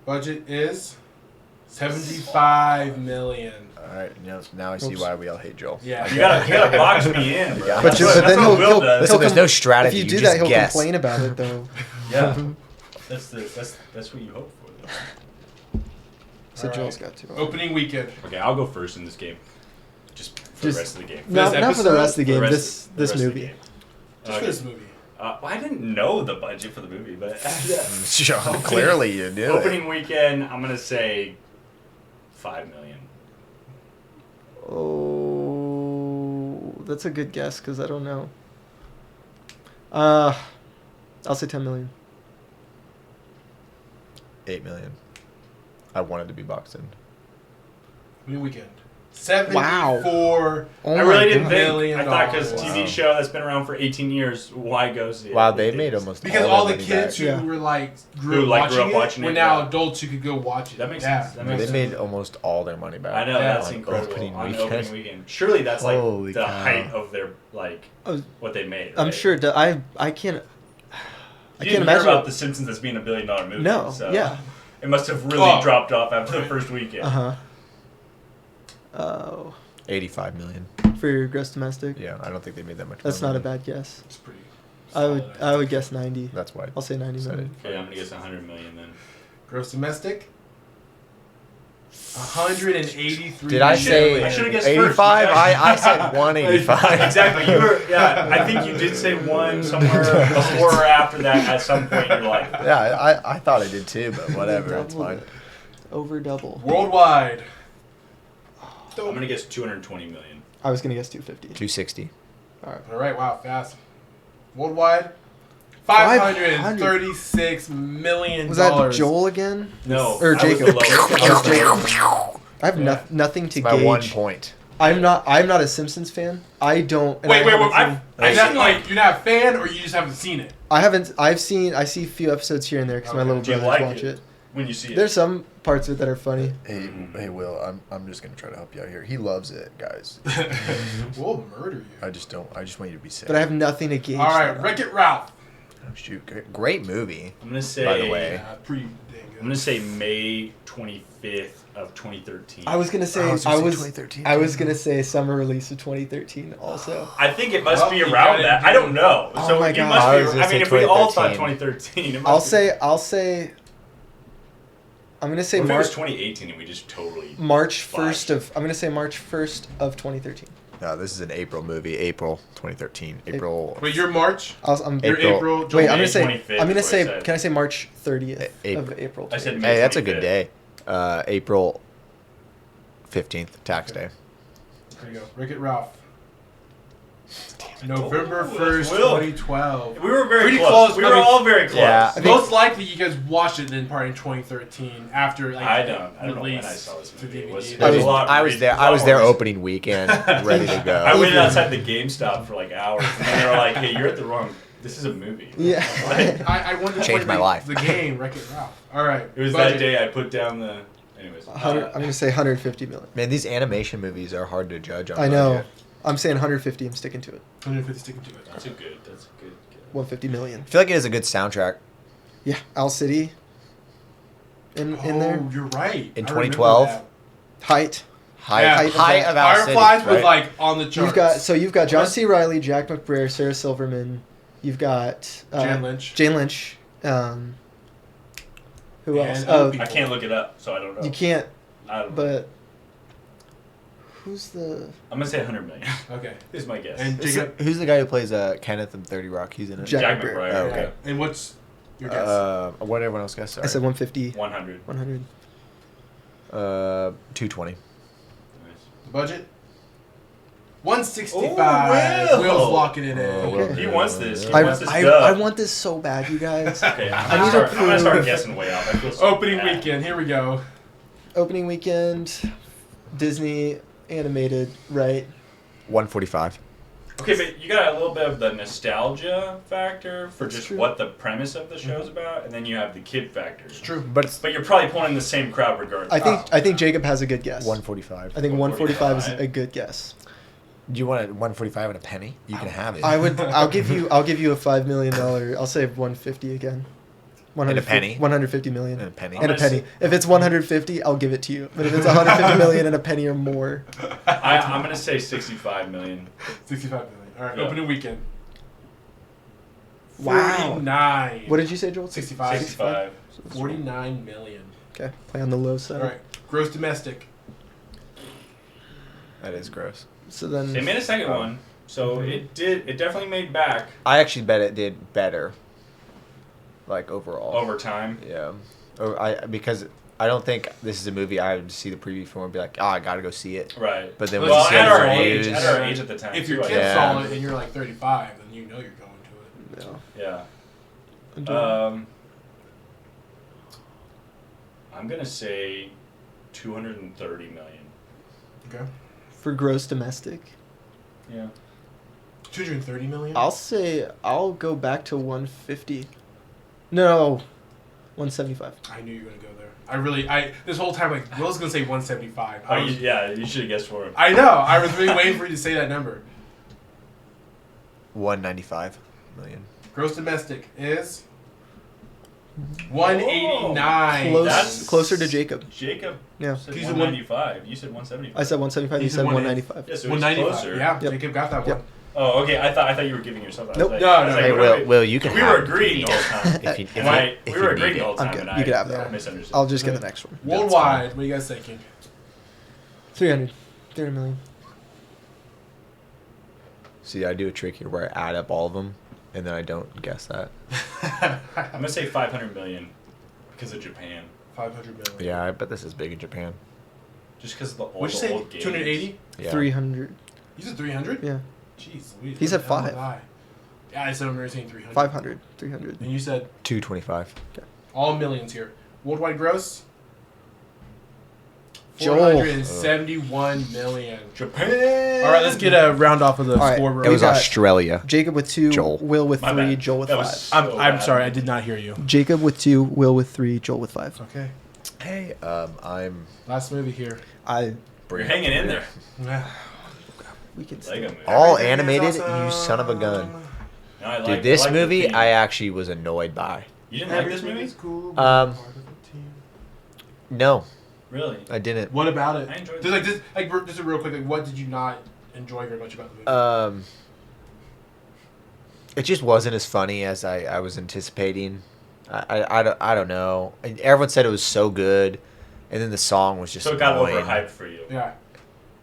Budget is 75 million. All right, now I see Oops. why we all hate Joel. Yeah. You gotta box me in, bro. Yeah. But, That's you, what- but that's then what he'll Will does. Listen, there's no if strategy. you You do just that, he'll guess. complain about it though. Yeah, that's what you hope for. Though. So All Joel's right. got to. Opening weekend. Okay, I'll go first in this game, just for the rest of the game. No, this not for the episode, rest of the For game. the This rest of the movie. game. Just for this movie. Well, I didn't know the budget for the movie, but Sure, clearly you do. opening weekend, I'm gonna say 5 million. Oh, That's a good guess because I don't know. I'll say 10 million. 8 million. I wanted to be boxed in. New weekend. $74 I really didn't million. think. I thought because Wow. TV show that's been around for 18 years, why go see it? Wow, they made almost Because all all their the money kids back. who were like Who, grew like, grew up up watching were it, now yeah. adults who could go watch it. That makes Yeah. sense. That They makes made sense. almost all their money back. I know, Yeah. that's On incredible. opening On weekend. opening weekend. Surely that's like Holy the cow. height of their, like, Oh, what they made. I'm right? sure. I can't. I You can't didn't imagine. hear about The Simpsons as being $1 billion movie. No. So Yeah. It must have really Oh. dropped off after the first weekend. Oh. 85 million. For your gross domestic. Yeah, I don't think they made that much. That's more not a money. bad guess. It's pretty. I would guess 90. That's why. I'll say 90 Said million. Okay, I'm gonna guess 100 million then. Gross domestic. 183. Did I say I should've guessed 85? first. I said 185. Exactly. You were. Yeah. I think you did say one somewhere before or after that at some point in your life. Yeah, I thought I did too, but whatever, it's Double fine. it. Over double. Worldwide. I'm gonna guess 220 million. I was gonna guess 250. 260. All right. All right. Wow. Fast. Worldwide. $536 million. Was that Joel again? No. Or I was the Jacob. lowest. I was Jacob. I have Yeah. nothing to It's my gauge. 1 point. I'm not a Simpsons fan. I don't. and Wait. I haven't I've seen- seen like you're not a fan, or you just haven't seen it. I see a few episodes here and there because my Okay. little Do you brothers like watch it? it. When you see it. There's some parts of it that are funny. Hey, Will, I'm just gonna try to help you out here. He loves it, guys. We'll murder you. I just want you to be safe. But I have nothing to gauge. All right. that. Wreck-It Ralph. Oh, shoot, great movie. I'm gonna say. By the way. Yeah, pretty dang good. I'm gonna say May 25th of 2013. I was gonna say I was gonna say 2013 I was too. gonna say summer release of 2013 also. I think it must Well, be you around gotta that. do- I don't know. Oh So my it God. must I be. was gonna I mean, say if we all thought 2013. 2013, it must I'll say I'm gonna say What if it was March 2018 and we just totally. March Flash. 1st of I'm gonna say March 1st of 2013. No, this is an April movie. April 2013. April. Wait, you're March. I'm You're April. April. wait. Joel. I'm gonna May say 25th I'm gonna is what say I said. can I say March 30th April. of April? I said 2013. May Hey, that's a 25th. good day. April 15th, tax day. There you go. Wreck-It Ralph. November Ooh, 1st, that's Will. 2012. We were very Pretty close. close, We but were I mean- all very close. Yeah. I think- Most likely, you guys watched it then, probably in 2013 after like I don't know when I release saw this to movie. It DVD. was- I There's was- a lot I was re- there. a I lot was more there reason. opening weekend, ready to go. I waited outside the GameStop for like hours, and then they were like, "Hey, you're at the wrong. This is a movie." Yeah. Like, I wanted to Changed play my life. the game Wreck-It Ralph. All right. it was budget. that day I put down the. Anyways, 100, I'm gonna say 150 million. Man, these animation movies are hard to judge on. I know. budget. I'm saying 150. I'm sticking to it. 150 sticking to it. that's a good. Guess. 150 million. I feel like it has a good soundtrack. Yeah, Owl City. In there. Oh, you're right. In I remember 2012? that. Height. Height Height of Owl City, Fireflies was right? like on the charts. You've got John What? C. Riley, Jack McBrayer, Sarah Silverman. You've got Jane Lynch. Jane Lynch. Who And else? other Oh, people. I can't look it up, so I don't know. you can't. I don't know. But who's the? I'm gonna say 100 million. Okay. Is my guess. And Jacob. Who's the guy who plays Kenneth in 30 Rock? He's in it. Jack Jack McBrayer. McBrayer. Oh, okay. And what's your guess? What everyone else guessed? I said 150. 100. 100. 220. Nice. The budget? 165. Will. Will's locking it in. Okay. He wants this. He I, wants this I, dub. I want this so bad, you guys. Okay, I'm I need to gonna start prove- guessing way off. I feel so Opening bad. weekend. Here we go. Opening weekend, Disney animated, right? 145. Okay, but you got a little bit of the nostalgia factor for That's just true. what the premise of the show's about, and then you have the kid factor. It's true. But it's But you're probably pulling the same crowd regardless. I think Jacob has a good guess. 145. I think 145 is 145. a good guess. Do you want a 145 and a penny? You can have it. I'll give you a $5 million. I'll say 150 again. And a penny? 150 million. And a penny. And a penny. If it's 150, I'll give it to you. But if it's 150 million and a penny or more, I'm gonna say 65 million. 65 million. All right. Yeah. Opening weekend. Wow. 49. what did you say, Joel? 65. 65. 49 million. Okay, play on the low side. All right. Gross domestic. That is gross. So then, They made a second one, so it definitely made back I actually bet it did better. Like overall. over time. Yeah. Because I don't think this is a movie I would see the preview for and be like, oh, I gotta go see it. Right. But then Well, when you Well, see at the our reviews, age, at our age at the time. If too, your I kid guess. saw it and you're like 35, then you know you're going to it. Yeah. Yeah. I'm gonna say 230 million. Okay. For gross domestic, Yeah. 230 million. I'll go back to 150. No, 175. I knew you were gonna go there. This whole time, like, Will's gonna say 175. You should have guessed for him. I know. I was really waiting for you to say that number. 195 million. Gross domestic is 189. That's- Closer to Jacob. Jacob Yeah. said He's the 195. You said 175. I said 175. You He's said the 195. Yeah, so it was 195. closer. Yeah, Yep. Jacob got that Yep. one. Oh, okay. I thought you were giving yourself that. Nope. No, no. Hey, Will, you can we have were agreeing the whole time. If you, if And you, if we were you agreeing need the whole it. I'm time, good. and You can I have that one. misunderstood. I'll just get the next one. Worldwide, what are you guys thinking? 300 million. See, I do a trick here where I add up all of them, and then I don't guess that. I'm gonna say 500 million because of Japan. 500 million. Yeah, I bet this is big in Japan. Just because of the old, What'd you say? old games. 280? Yeah. 300. You said 300? Yeah. Jeez Louise. He said what the hell 5. did I? Yeah, I said I'm saying 300. 500. 300. And you said 225. all millions here. Worldwide gross? Joel. 471 million. Japan. All right, let's get a round off of the All right. scoreboard. It was got- Australia. Jacob with 2. Joel. Will with My 3. bad. Joel with That 5. was- I'm So I'm bad. sorry, I did not hear you. Jacob with 2. Will with 3. Joel with 5. Okay. Hey, I'm Last movie here. You're hanging in there. We can Lego see. movie. all Everything is animated. You awesome. son of a gun. No, I Dude, like- this I like the movie theme. I actually was annoyed by. You didn't like this movie? Everything's cool. Um, No, Really? I didn't. What about it? I enjoyed Just it. like this, like just a real quick, like what did you not enjoy very much about the movie? It just wasn't as funny as I was anticipating. I don't know. And everyone said it was so good, and then the song was just So it got annoying. overhyped for you. Yeah.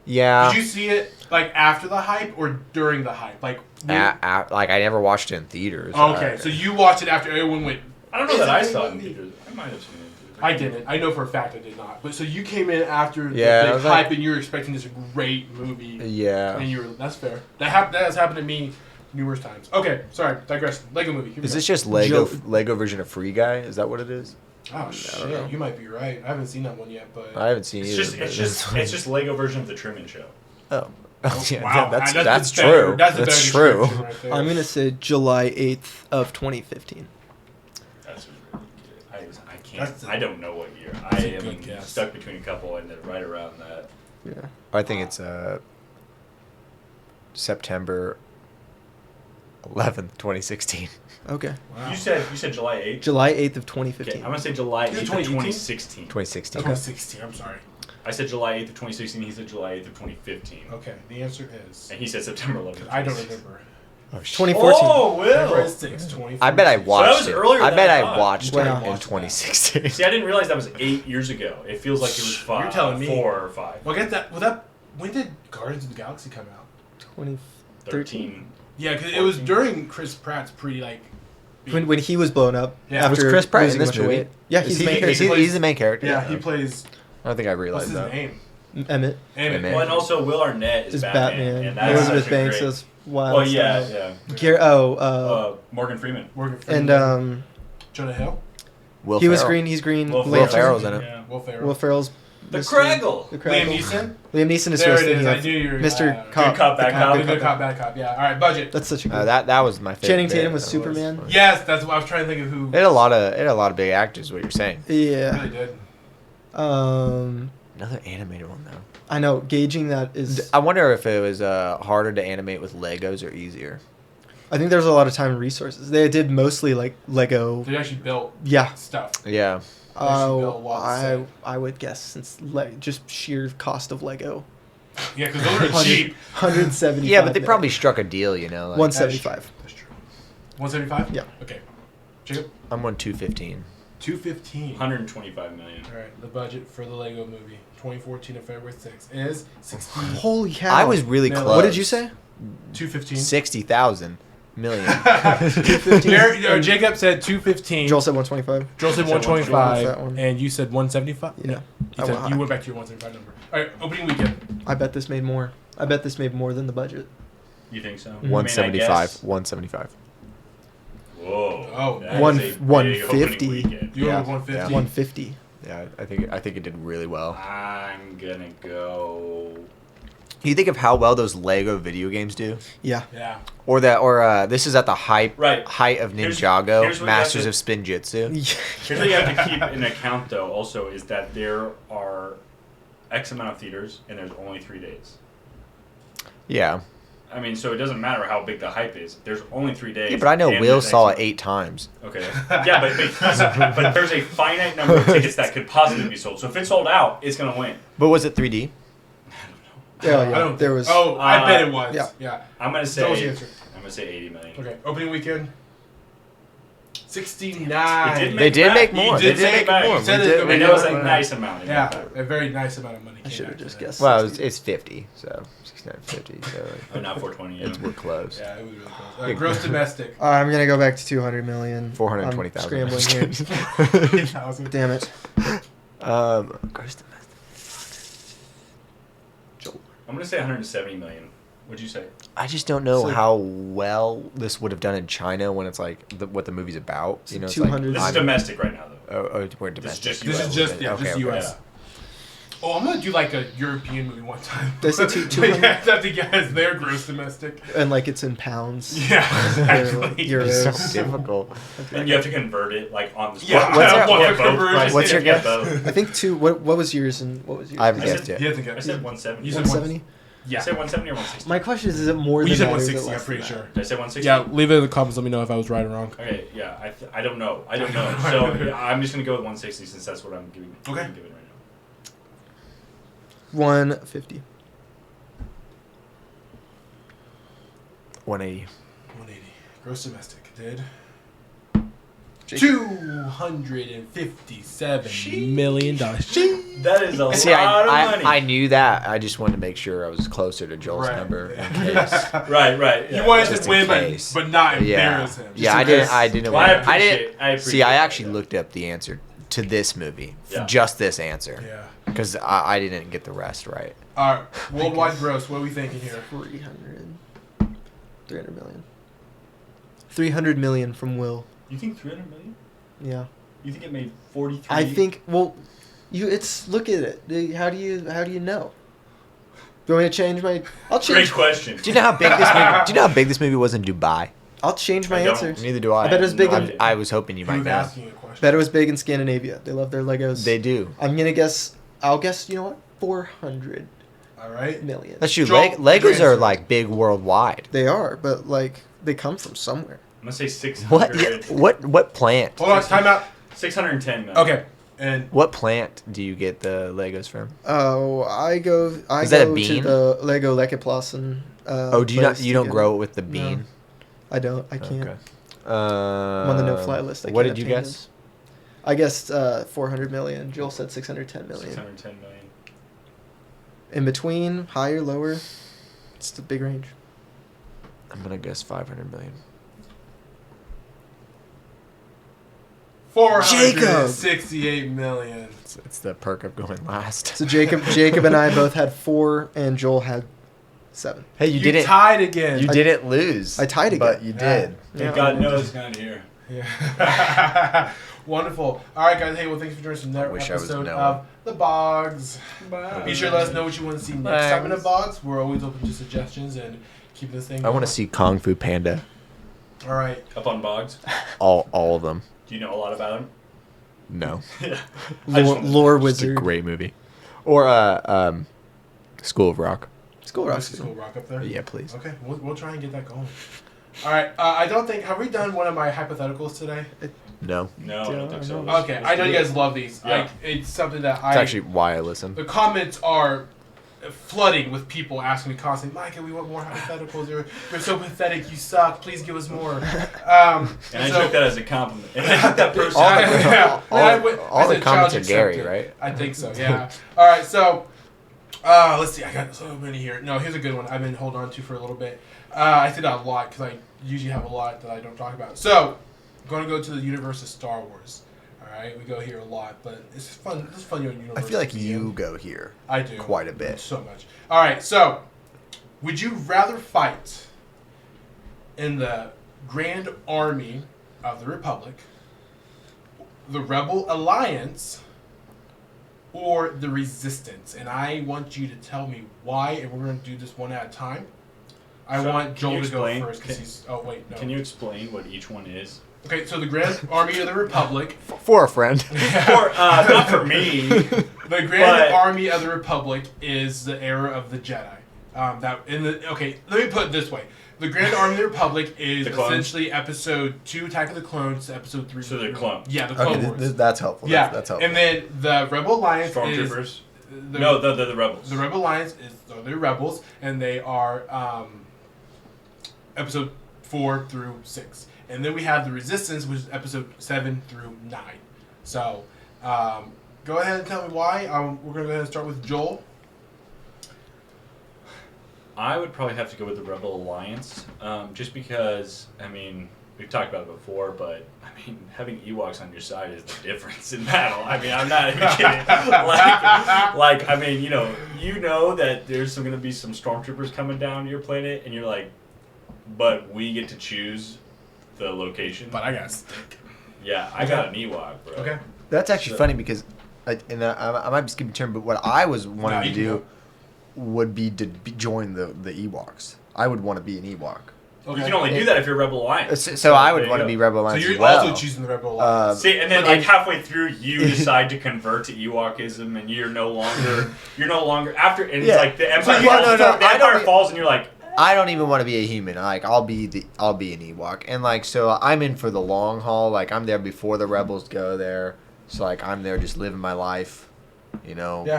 Yeah. Did you see it like after the hype or during the hype? Like. Like I never watched it in theaters. Okay, so you watched it after everyone went. I don't know that I saw it in Movie. theaters. I might have seen it in theaters. I didn't. I know for a fact I did not. But so you came in after Yeah, I the big was hype like- and you were expecting this great movie. Yeah. And you were. That's fair. That has happened to me numerous times. Okay, sorry, digress. Lego movie. Here we Is go. this just Lego version of Free Guy? Is that what it is? Oh shit! You might be right. I haven't seen that one yet, but. I haven't seen It's either. just, but it's just Lego version of the Truman Show. Oh. Yeah, Wow, that's the true. better- That's, the better true. description right there. I'm going to say July 8th of 2015. That's really good. I can't. That's a- I don't know what year. I that's a am good guess. stuck between a couple, and then right around that. Yeah. I think it's September 11th, 2016. Okay. Wow. You said July 8th. July 8th of Okay, 2015. I'm gonna say July 8th of 2018? 2016. 2016. Okay. 2016. I'm sorry. I said July 8th of 2016. He said July 8th of 2015. Okay, the answer is. And he said September 11th. I don't remember. Oh, shit. 2014. Oh, September Will. 6, 2014. I bet I watched was it. earlier I than bet I I thought. watched Wow. it in 2016. See, I didn't realize that was 8 years ago. It feels like it was 5. You're telling me. 4 or 5. Well, get that. Well, that. When did Guardians of the Galaxy come out? 2013. 13. Yeah, because it was during Chris Pratt's pretty like. big- When he was blown up Yeah. after Was Chris Pratt in losing this much movie? weight. Yeah, Is he's he- the main is character. he- he's the main character. Yeah, he plays. I don't think I What's realized his that. name? Emmett Emmett. Emmett. Well, and also Will Arnett is is Batman. Batman. And that's Elizabeth such a Banks great, is Wild. Well, yeah, Style. yeah. Morgan Freeman. Morgan Freeman. And Jonah Hill. Will he was Ferrell. green. He's green. Will Lantern. Ferrell's in it. Yeah. Will Ferrell. Will Ferrell's The Mr. Craggle. The Liam Craggle. Neeson. Liam Neeson is There supposed it to is. be I knew you were Mr. Cop. Good cop, bad The cop. Good cop, bad cop. Yeah. All right, budget. That's such a good. That was my favorite. Channing bit. Tatum was That Superman. Yes, that's what I was trying to think of who. It had a lot of big actors. What you're saying? Yeah. Really did. Another animated one though. I know gauging that is. I wonder if it was harder to animate with Legos or easier. I think there's a lot of time and resources. They did mostly like Lego. They actually built Yeah. stuff. Yeah. Actually built a lot of I would guess since just sheer cost of Lego. Yeah, because those are cheap. 175. Yeah, but they probably struck a deal, you know. Like, 175. That's true. 175? Yeah. Okay. Jacob? I'm on 215. 215. 125 million. All right, the budget for the Lego movie, 2014 of February 6th, is 16. Holy cow! I was really No, close. What did you say? 215. 60,000. million. Jacob said 215. Joel said 125. Joel said What's that 125, one? and you said 175. Yeah. You went back to your 175 number. All right, opening weekend. I bet this made more. I bet this made more than the budget. You think so? 175. 175. Whoa. Oh. That One- is a big 150. opening weekend. You Yeah. went 150. Yeah. 150. Yeah, I think it did really well. I'm gonna go. You think of how well those Lego video games do, Yeah. Yeah. or this is at the height of Here's Ninjago, what you Masters have of Spin Jitsu. Here's what you have to keep in account, though, also, is that there are X amount of theaters, and there's only 3 days. Yeah. I mean, so it doesn't matter how big the hype is. There's only 3 days. Yeah, but I know and Will there's saw X it 8 times. Okay. Yeah, but there's a finite number of tickets that could possibly be sold. So if it's sold out, it's gonna win. But was it 3D? Yeah. There was. Oh, I bet it was. Yeah. Yeah. I'm gonna Joel's say. answer. I'm gonna say 80 million. Okay, opening weekend. 69. They did make You more. did They did say make back. more. You said We it- did- I we mean, did that was make a more. nice amount. Yeah, a very nice amount of money. I should have just guessed. Well, 60. it's 50, so 69.50. So Oh, not 420. Yeah. we're close. Yeah, it was really close. Gross domestic. I'm gonna go back to 200 million. 420,000. I'm scrambling here. 8,000. Damn it. Gross domestic. I'm gonna say 170 million. What'd you say? I just don't know So- how well this would have done in China when it's like what the movie's about. You know, it's 200. This is domestic right now, though. we're This is domestic. just This US. is just Okay, just okay. US. Oh, I'm gonna do like a European movie one time. They said 200. Yeah, I have to guess their gross domestic. And like it's in pounds. Yeah, exactly. Euros. It's so difficult. And you have to convert it like on the spot. Yeah, What's your- You get both conversion? prices. What's your You get guess? both. I think what was yours and what was yours? I haven't I guessed said- You yet. have to guess. I said 170. You said 170. Yeah. I said 170 or 160. My question is it more You than said that or is it 160, I'm less pretty than sure. Did I say 160? Yeah, leave it in the comments. Let me know if I was right or wrong. Okay, yeah. I don't know. I don't know. So yeah, I'm just gonna go with 160 since that's what I'm giving. Okay. I'm giving right now. that? 150. 180. 180. Gross domestic did Jake. $257 million. That is a See, lot of money. I knew that. I just wanted to make sure I was closer to Joel's Right. number in case. Right. You Yeah. wanted Just to in win, case. but not Yeah, embarrass him. yeah. I didn't. Well, I want. I didn't. appreciate See, I that, actually yeah. looked up the answer to this movie. Yeah. Just this answer. Yeah. Because I didn't get the rest right. All right. Worldwide gross. What are we thinking here? 300 million. 300 million from Will. You think 300 million? Yeah. You think it made 43? I think. Well, it's look at it. How do you know? Do you want me to change my? I'll Great change. question. Do you know how big this movie? Do you know how big this movie was in Dubai? I'll change my I don't. answer. Neither do I. I bet it was big No, in. I was hoping you He might was know. asking a question. Bet it was big in Scandinavia. They love their Legos. They do. I'm gonna guess. I'll guess. You know what? 400 All right. million. That's true. Joel, Legos your are answer. like big worldwide. They are, but like they come from somewhere. I'm gonna say 600. What plant? Hold on. Time out. 610 million. Okay. And What plant do you get the Legos from? Oh, I go Is that a to bean? the Lego Lekeplassen. Oh, do you place not? You to don't get grow it. it with the bean. I don't. I can't. Okay. I'm on the no-fly list. I What can't did you have guess? I guessed 400 million. Joel said 610 million. 610 million. In between, higher, lower. It's the big range. I'm gonna guess 500 million. 468 million. It's the perk of going last. So Jacob and I both had 4, and Joel had 7. Hey, you didn't. tied again. You didn't lose. I tied but again. you Yeah. did. Yeah. God knows it's not here. Yeah. Wonderful. All right, guys. Hey, well, thanks for joining us in I that wish I was episode Noah. of the BOGS. Be sure to let us know what you want to see next time in the BOGS. We're always open to suggestions and keep this thing I going. want to see Kung Fu Panda. All right. Up on Boggs. All of them. Do you know a lot about him? No. Yeah. I just wanna- Lore It's a Wizard. great movie. Or School of Rock. School Rock's Let's good. go rock up there. Yeah, please. Okay, we'll try and get that going. All right. I don't think. Have we done one of my hypotheticals today? No. No, I don't think so. Yeah, Okay. I know you guys love these. Yeah. Like, it's something that It's actually why I listen. The comments are flooding with people asking me constantly, Micah, we want more hypotheticals. You're so pathetic. You suck. Please give us more. And I took that as a compliment. And I took that personally. All the comments are Gary, right? I think so. Yeah. All right. So Let's see. I got so many here. No, here's a good one I've been holding on to for a little bit. I said a lot because I usually have a lot that I don't talk about. So, I'm going to go to the universe of Star Wars. All right, we go here a lot, but it's fun. It's fun. Universe. I feel like you go here. I do quite a bit. So much. All right. So, would you rather fight in the Grand Army of the Republic, the Rebel Alliance, or the Resistance? And I want you to tell me why, and we're going to do this one at a time. I want Joel to go first because he's... Oh, wait, no. Can you explain what each one is? Okay, so the Grand Army of the Republic... For a friend. Not for me. The Grand Army of the Republic is the era of the Jedi. Okay, let me put it this way. The Grand Army of the Republic is essentially Episode 2, Attack of the Clones, to Episode 3. So they're clones. Yeah, the Clone Wars. That's helpful. Yeah, that's helpful. And then the Rebel Alliance Stormtroopers? No, they're the Rebels. The Rebel Alliance they're Rebels, and they are Episode 4 through 6. And then we have the Resistance, which is Episode 7 through 9. So, go ahead and tell me why. We're going to go ahead and start with Joel. I would probably have to go with the Rebel Alliance, just because, I mean, we've talked about it before, but, I mean, having Ewoks on your side is the difference in battle. I mean, I'm not even kidding. I mean, you know that there's going to be some stormtroopers coming down your planet, and you're like, but we get to choose the location. But I got to stick. Yeah, I got an Ewok, bro. Okay. That's actually funny because, I might be skipping a turn, but what I was wanting to do would be to join the Ewoks. I would want to be an Ewok. Okay. You can only do that if you're Rebel Alliance. So I would want to be Rebel Alliance. So you're as well. also choosing the Rebel Alliance. See, and then halfway through, you decide to convert to Ewokism, and you're no longer after. And it's like the Empire. The Empire falls, and you're like, I don't even want to be a human. Like I'll be an Ewok, and so I'm in for the long haul. Like I'm there before the rebels go there. So I'm there just living my life.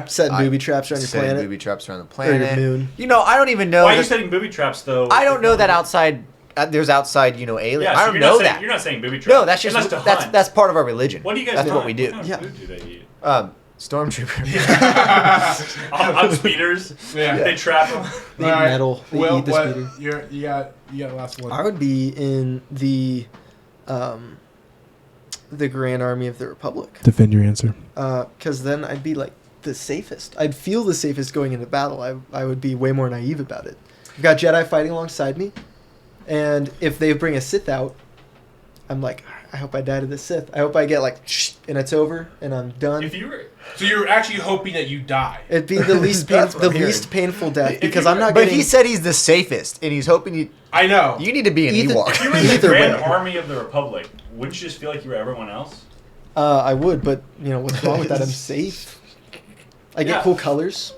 Setting booby traps around your planet. Setting booby traps around the planet. Or your moon. I don't even know. Why are you setting booby traps though? I don't know that outside. There's outside, aliens. Yeah, so I don't know that. You're not saying booby traps. No, that's just that's part of our religion. What do you guys? That's what we do. What kind of food do they eat? Stormtrooper. on speeders. Yeah. They trap them. They eat metal. They eat the speeder. You got the last one. I would be in the Grand Army of the Republic. Defend your answer. Because then I'd be the safest. I'd feel the safest going into battle. I would be way more naive about it. I've got Jedi fighting alongside me, and if they bring a Sith out, I'm like, I hope I die to the Sith. I hope I get and it's over and I'm done. So you're actually hoping that you die. It'd be the least painful death because I'm not. But he said he's the safest, and he's hoping you. I know. You need to be an Ewok. If you were in the Grand Army of the Republic, wouldn't you just feel like you were everyone else? I would, but what's wrong with that? I'm safe. I get cool colors.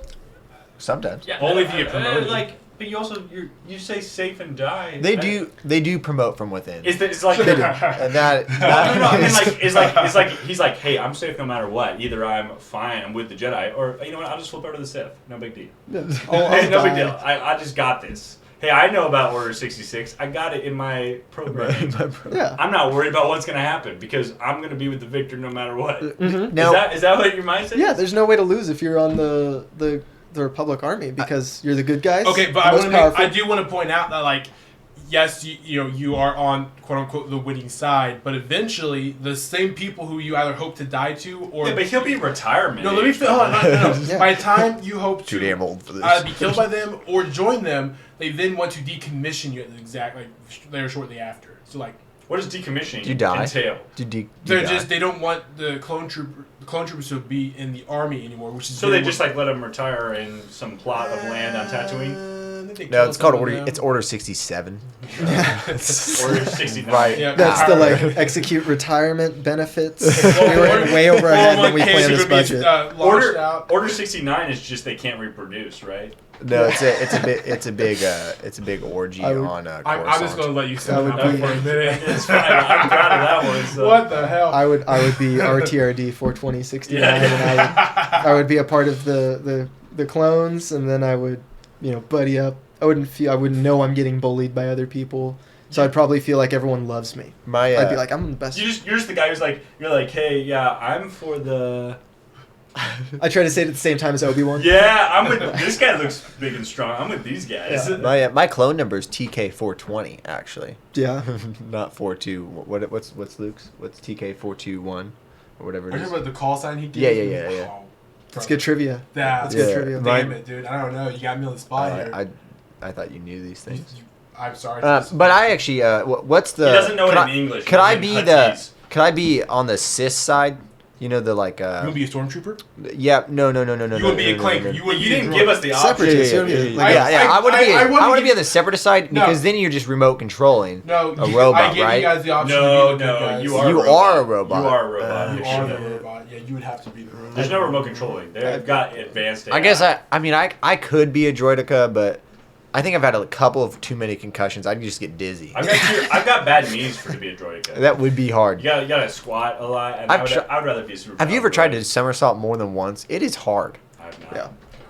Sometimes. Yeah, only if you get promoted. But you also you say safe and die. They do promote from within. It's like they do. And that no. I mean it's like he's like, hey, I'm safe no matter what. Either I'm fine, I'm with the Jedi, or you know what, I'll just flip over to the Sith. No big deal. No big deal. I just got this. Hey, I know about Order 66. I got it in my program. Yeah. I'm not worried about what's going to happen because I'm going to be with the victor no matter what. Mm-hmm. Now, is that what your mindset is? Yeah, there's no way to lose if you're on the Republic Army because you're the good guys. Okay, but I do want to point out that yes, you are on quote unquote the winning side, but eventually the same people who you either hope to die to or but he'll be in retirement. No, let me hold on. No. Yeah. By the time you hope to too damn old for this. Either be killed by them or join them, they then want to decommission you at the exact there shortly after. So what does decommissioning entail? entail? They don't want the clone troopers to be in the army anymore, which is so they just let them retire in some plot of land on Tatooine. No, it's called Order. It's Order 67. Order 69. Right. Yeah, that's the execute retirement benefits. We were way over our head when we planned this budget. Order 69 is just they can't reproduce, right? No, it's a big orgy on Coruscant. I'm just gonna let you sit down for a minute. It's fine. I'm proud of that one. So. What the hell? I would be RTRD 42069, and I would be a part of the clones, and then I would buddy up. I wouldn't know I'm getting bullied by other people, so I'd probably feel like everyone loves me. I'd be like, I'm the best. You're just the guy who's you're like, hey, yeah, I'm for the I try to say it at the same time as Obi-Wan. Yeah, I'm with. This guy looks big and strong. I'm with these guys. Yeah. My clone number is TK420 actually. Yeah. Not 42. What's Luke's? What's TK421 or whatever it Are you is? talking about the call sign he gave? Yeah. Oh, That's good trivia. That's good good trivia. Damn it, dude. I don't know. You got me on the spot here. I thought you knew these things. I'm sorry. But I actually, what's the? He doesn't know could it in I- English. Could I He's be in the? Huttese. Could I be on the cis side? You know the like. You want to be a stormtrooper? Yeah. No. You want to be a clanker. You You didn't give us the option. Separatist. Yeah. You know what I mean? Like, I want to be. I wanna I want to be- be on the separatist side No. because then you're just remote controlling. No, a robot, I gave right? you guys the option. No, to be the good guys. you are. You a robot. are a robot. You are a robot. You You are should the know. robot. Yeah, you would have to be the robot. There's no remote controlling. They've got advanced AI. I guess I could be a droidica, but I think I've had a couple of too many concussions. I'd just get dizzy. I've got bad knees for to be a droideka. That would be hard. You gotta squat a lot, and I've I would rather be a super. Have you ever tried to somersault more than once? It is hard. I've not. Yeah.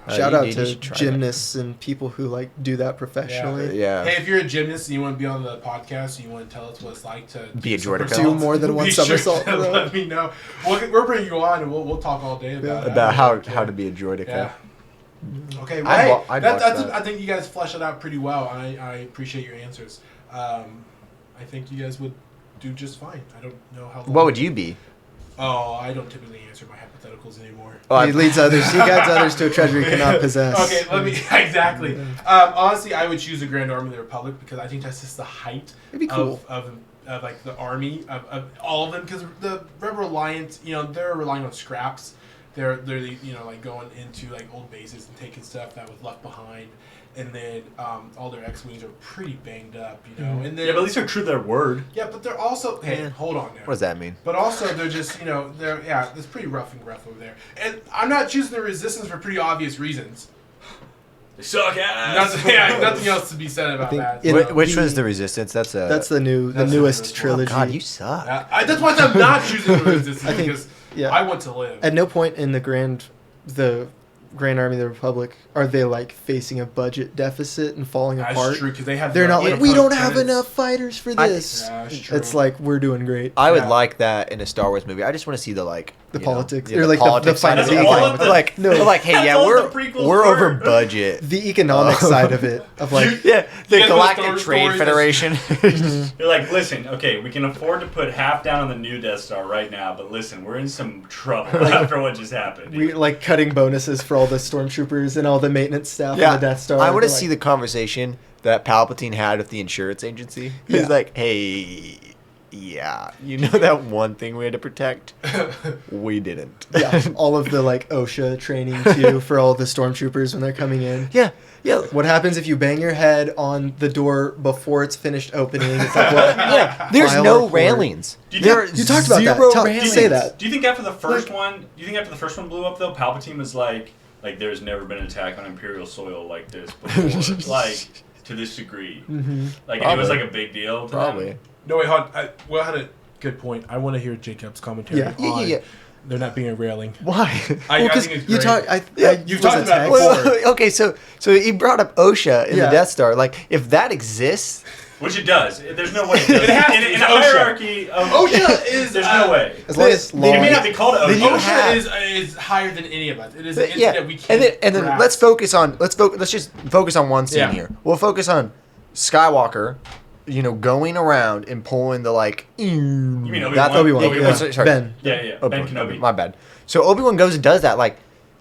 Uh, Shout you out need to to try gymnasts and people who like do that professionally. Yeah. Hey, if you're a gymnast and you want to be on the podcast, and you want to tell us what it's like to Be a do droidica. somersaults, Do more than one be sure somersault to in a row. Let me know. We're bringing you on, and we'll talk all day about it. About how to be a droidica. Yeah. Okay, well, I'd hey, wa- I'd watch that. I think you guys fleshed it out pretty well. I appreciate your answers. I think you guys would do just fine. I don't know how long. What would you be? Oh, I don't typically answer my hypotheticals anymore. Oh, He leads others. He guides others to a treasure he cannot possess. Okay, let me exactly. Honestly, I would choose the Grand Army of the Republic because I think that's just the height It'd be cool. of like the army of all of them. Because the Rebel Alliance, they're relying on scraps. They're like going into like old bases and taking stuff that was left behind, and then all their X-wings are pretty banged up, And then Yeah, but at least they're true to their word. yeah, but they're also Yeah. hold on now. What does that mean? But also, they're just, it's pretty rough and gruff over there. And I'm not choosing the Resistance for pretty obvious reasons. They suck ass. Nothing else to be said about think that. it- so. Which the- one's the Resistance? That's That's the That's the newest newest one. trilogy. God, you suck. That's why I'm not choosing the Resistance I think- because yeah. I want to live. At no point in the Grand Army of the Republic are they like facing a budget deficit and falling That's apart. true because they have. They're not the like, we don't have tenants. enough fighters for I- this. Yeah, that's true. It's like, we're doing great. I would Yeah. like that in a Star Wars movie. I just want to see the politics. yeah, Or the like politics the side of it. finance. That's all of the- Like, No. they're like, hey, That's yeah, all we're the prequels we're were. over budget. The economic side of it. Of like, Yeah, the You guys know Galactic Star Trade Stories? Federation. You're like, listen, okay, we can afford to put half down on the new Death Star right now, but listen, we're in some trouble after what just happened. we like cutting bonuses for all the stormtroopers and all the maintenance staff on the Death Star. I want to They're see like, the conversation that Palpatine had with the insurance agency. He's Yeah. like, hey, yeah, you know that one thing we had to protect? We didn't. yeah, all of the like OSHA training too for all the stormtroopers when they're coming in. yeah. What happens if you bang your head on the door before it's finished opening? It's like, well, Yeah, there's file no report. railings. Do you There think- You talked about that. zero Tell- railings. say that. Do you think after the first one? Do you think after the first one blew up though, Palpatine was like there's never been an attack on Imperial soil like this before, like to this degree. Mhm. Like it was Probably. like a big deal. To Probably. them. No, wait, hold on. I had a good point. I want to hear Jacob's commentary Yeah. on Yeah. there not being a railing. Why? I Well, 'cause think it's you great. talk. You've was talked about attacked- it Well, before. okay, so he brought up OSHA in Yeah. the Death Star. Like, if that exists, Which it does. There's no way. It does. It has to. In It's a OSHA. hierarchy of OSHA is, There's no way. As long as They- law. It may not be called Then you OSHA. have- OSHA is higher than any of us. It is an entity yeah, that we can't. and then grasp. let's focus on let's just focus on one scene Yeah. here. We'll focus on Skywalker, going around and pulling the like. You mean Obi-Wan, Obi-Wan. Ben. Yeah. Ben Kenobi. My bad. So Obi-Wan goes and does that. Like,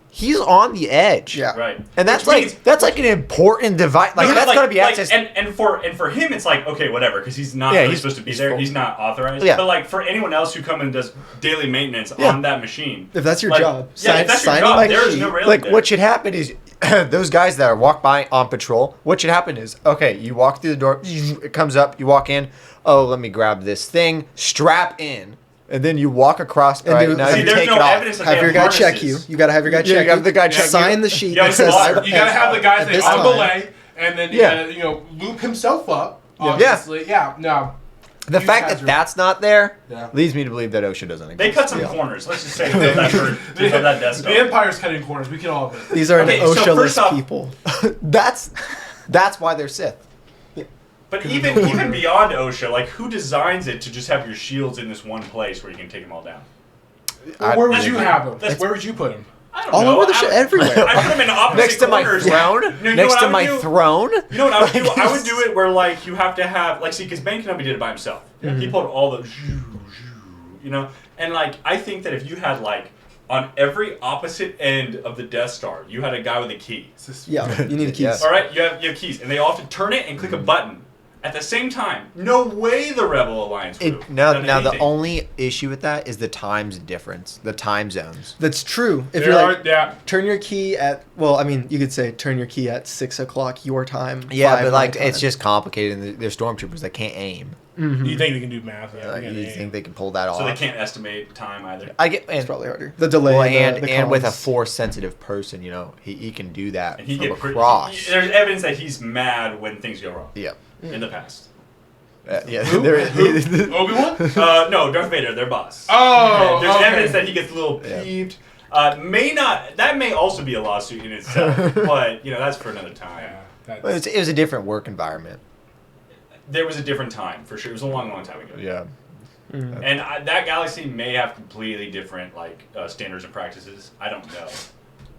he's on the edge. Yeah. Right. And that's Which like means- that's like an important device. Like, No, that's gotta be like, accessed. and for him, it's like okay, whatever, because he's not Yeah, really he's- supposed to be he's there. full. He's not authorized. Yeah. But like for anyone else who come and does daily maintenance Yeah. on that machine, If that's your like, job, yeah, if that's your sign job, like there is sheet. no railing Like, there. what should happen is those guys that are walk by on patrol. What should happen is you walk through the door. It comes up. You walk in. Oh, let me grab this thing. Strap in. And then you walk across. And All right, do- now See, you there's take no it off. evidence that Have they your guy have check you. harnesses. You gotta have your guy Yeah, check you have the guy check Sign you. the sheet Yeah, that it's says. water. You gotta have the guy At say this time. AmbuLAance, and then you Yeah. gotta loop himself up. Yeah. Obviously, yeah. No. The You fact guys that are- that's not there Yeah. leads me to believe that OSHA doesn't exist. They cut some Yeah. corners. Let's just say to build that Death Star. The Empire's cutting corners. We can all admit. These are Okay, an so OSHA-less first off- people. that's why they're Sith. But even beyond OSHA, like who designs it to just have your shields in this one place where you can take them all down? Where would That's you pretty- have him? that's- Where would you put him? I don't All know. over the ship, everywhere. I put them in opposite Next to my corners. throne? You know Next what to I would my do? throne? You know what I would do? I would do it where like you have to have like see because Ben Kenobi did it by himself. He pulled all the you know, and like I think that if you had like on every opposite end of the Death Star, you had a guy with a key. Yeah, you need the keys. Yes. All right, you have keys, and they all have to turn it and click a button at the same time. No way the Rebel Alliance would have Now done the anything. only issue with that is the times difference, the time zones. That's true. If There you're are, like, yeah. turn your key at, well, I mean, you could say turn your key at 6 o'clock your time. Yeah, 5 but like my it's time. just complicated. And they're stormtroopers. They can't aim. You think they can do math? Yeah, Like, they can you aim. think they can pull that off? So they can't estimate time either. I get It's and, probably harder. The delay. well, the and with a comms. force sensitive person, you know, he can do that And he from get pretty, across. there's evidence that he's mad when things go wrong Yeah, in the past. yeah. Who? there- Obi-Wan? No, Darth Vader, their boss. Oh, There's okay. evidence that he gets a little Yeah. peeved. That may also be a lawsuit in itself, but you know that's for another time. Yeah, that's, Well, it was a different work environment. There was a different time for sure. It was a long, long time ago. Yeah. And that galaxy may have completely different like standards and practices. I don't know,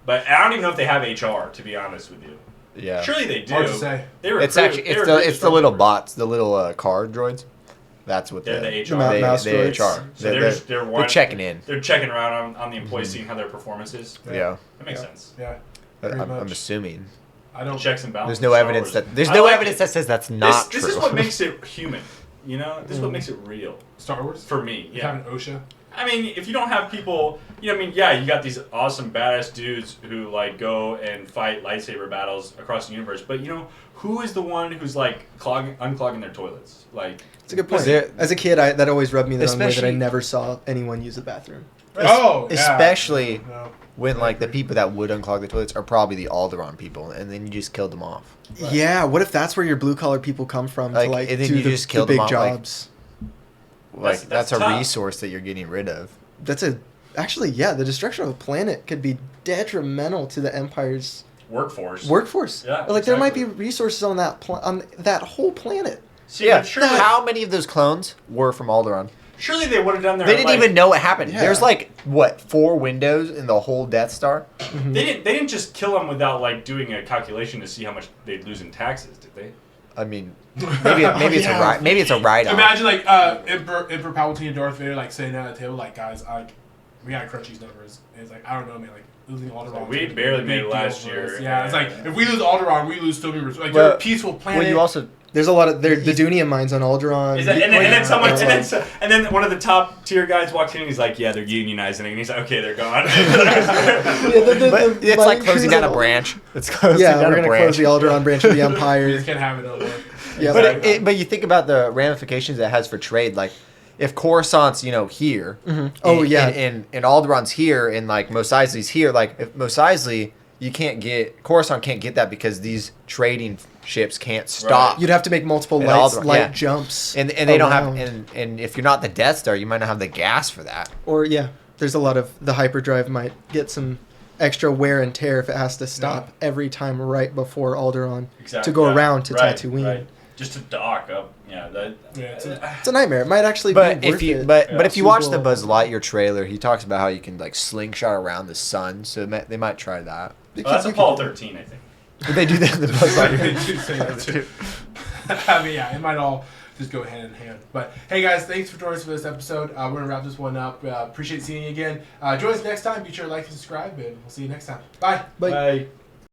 but I don't even know if they have HR. To be honest with you, Yeah. surely they do. hard to say. They It's recruit- actually they it's recruit the little stormtroopers. bots, the little car droids. That's what They're the they, HR. The mouse they droids. HR. So They're checking in. They're checking around on the employees, seeing how their performance is. Yeah. That makes Yeah. sense. Yeah. Pretty I'm much. assuming. I don't. Checks and balances. There's no Star evidence Wars. that there's I no like evidence it. that says that's not This true. is what makes it human. You know, this is what makes it real Star Wars? for me. You Yeah. having OSHA? I mean, if you don't have people, you know, I mean, yeah, you got these awesome badass dudes who like go and fight lightsaber battles across the universe, but you know, who is the one who's like unclogging their toilets? Like, It's a good point. There- As a kid, that always rubbed me the wrong way that I Especially- never saw anyone use the bathroom. Oh, yeah. especially No. when like the people that would unclog the toilets are probably the Alderaan people, and then you just killed them off. Right. Yeah, what if that's where your blue collar people come from Like, to like and then do you the, just the kill them big off, like- jobs? Like That's that's a tough. resource that you're getting rid of. Actually, yeah, the destruction of a planet could be detrimental to the Empire's workforce. workforce. Yeah, Like there might be exactly. resources on on that whole planet. See, Yeah. but surely, How many of those clones were from Alderaan? surely they would have done their. They didn't like, even know what happened. Yeah. There's like what 4 windows in the whole Death Star. They didn't just kill them without like doing a calculation to see how much they'd lose in taxes, did they? I mean, maybe it's Yeah. a right. Maybe it's a write-off. Imagine like Emperor Palpatine and Darth Vader like sitting down at the table like, guys, we gotta crunch these numbers. And it's like, I don't know, man, like losing Alderaan. We is gonna be barely a made big it deal last for year. us. Yeah, it's like Yeah. if we lose Alderaan, we lose Stony. Like Well- they're a peaceful planet. Well, you also There's a lot of the Dunium mines on Alderaan. Is that, and then someone, It's like- and then one of the top tier guys walks in and he's like, "Yeah, they're unionizing," and he's like, "Okay, they're gone." but it's like closing down a branch. It's closing Yeah, down we're a gonna branch. close the Alderaan branch of the we Empire. just can't have it no more. Yeah, But you think about the ramifications it has for trade. Like, if Coruscant's here, Oh, and, yeah. and Alderaan's here, and like Mos Eisley's here. Like, if Mos Eisley, you can't get Coruscant can't get that because these trading ships can't stop. You'd have to make multiple And light yeah. jumps. And they don't have around. and if you're not the Death Star, you might not have the gas for that. Or yeah, there's a lot of the hyperdrive might get some extra wear and tear if it has to stop every time right before Alderaan Exactly, to go yeah. around to Right, Tatooine. right. Just to dock up. Yeah, It's a nightmare. It might actually But be if worth you it. but Yeah. but if you watch the Super Buzz Lightyear trailer, he talks about how you can like slingshot around the sun. So they might try that. that's you Apollo can- 13, I think. Did they do that in the Buzz They Lightyear? do say that too. I mean, yeah, it might all just go hand in hand. But hey, guys, thanks for joining us for this episode. We're gonna wrap this one up. Appreciate seeing you again. Join us next time. Be sure to like and subscribe, and we'll see you next time. Bye. Bye. Bye.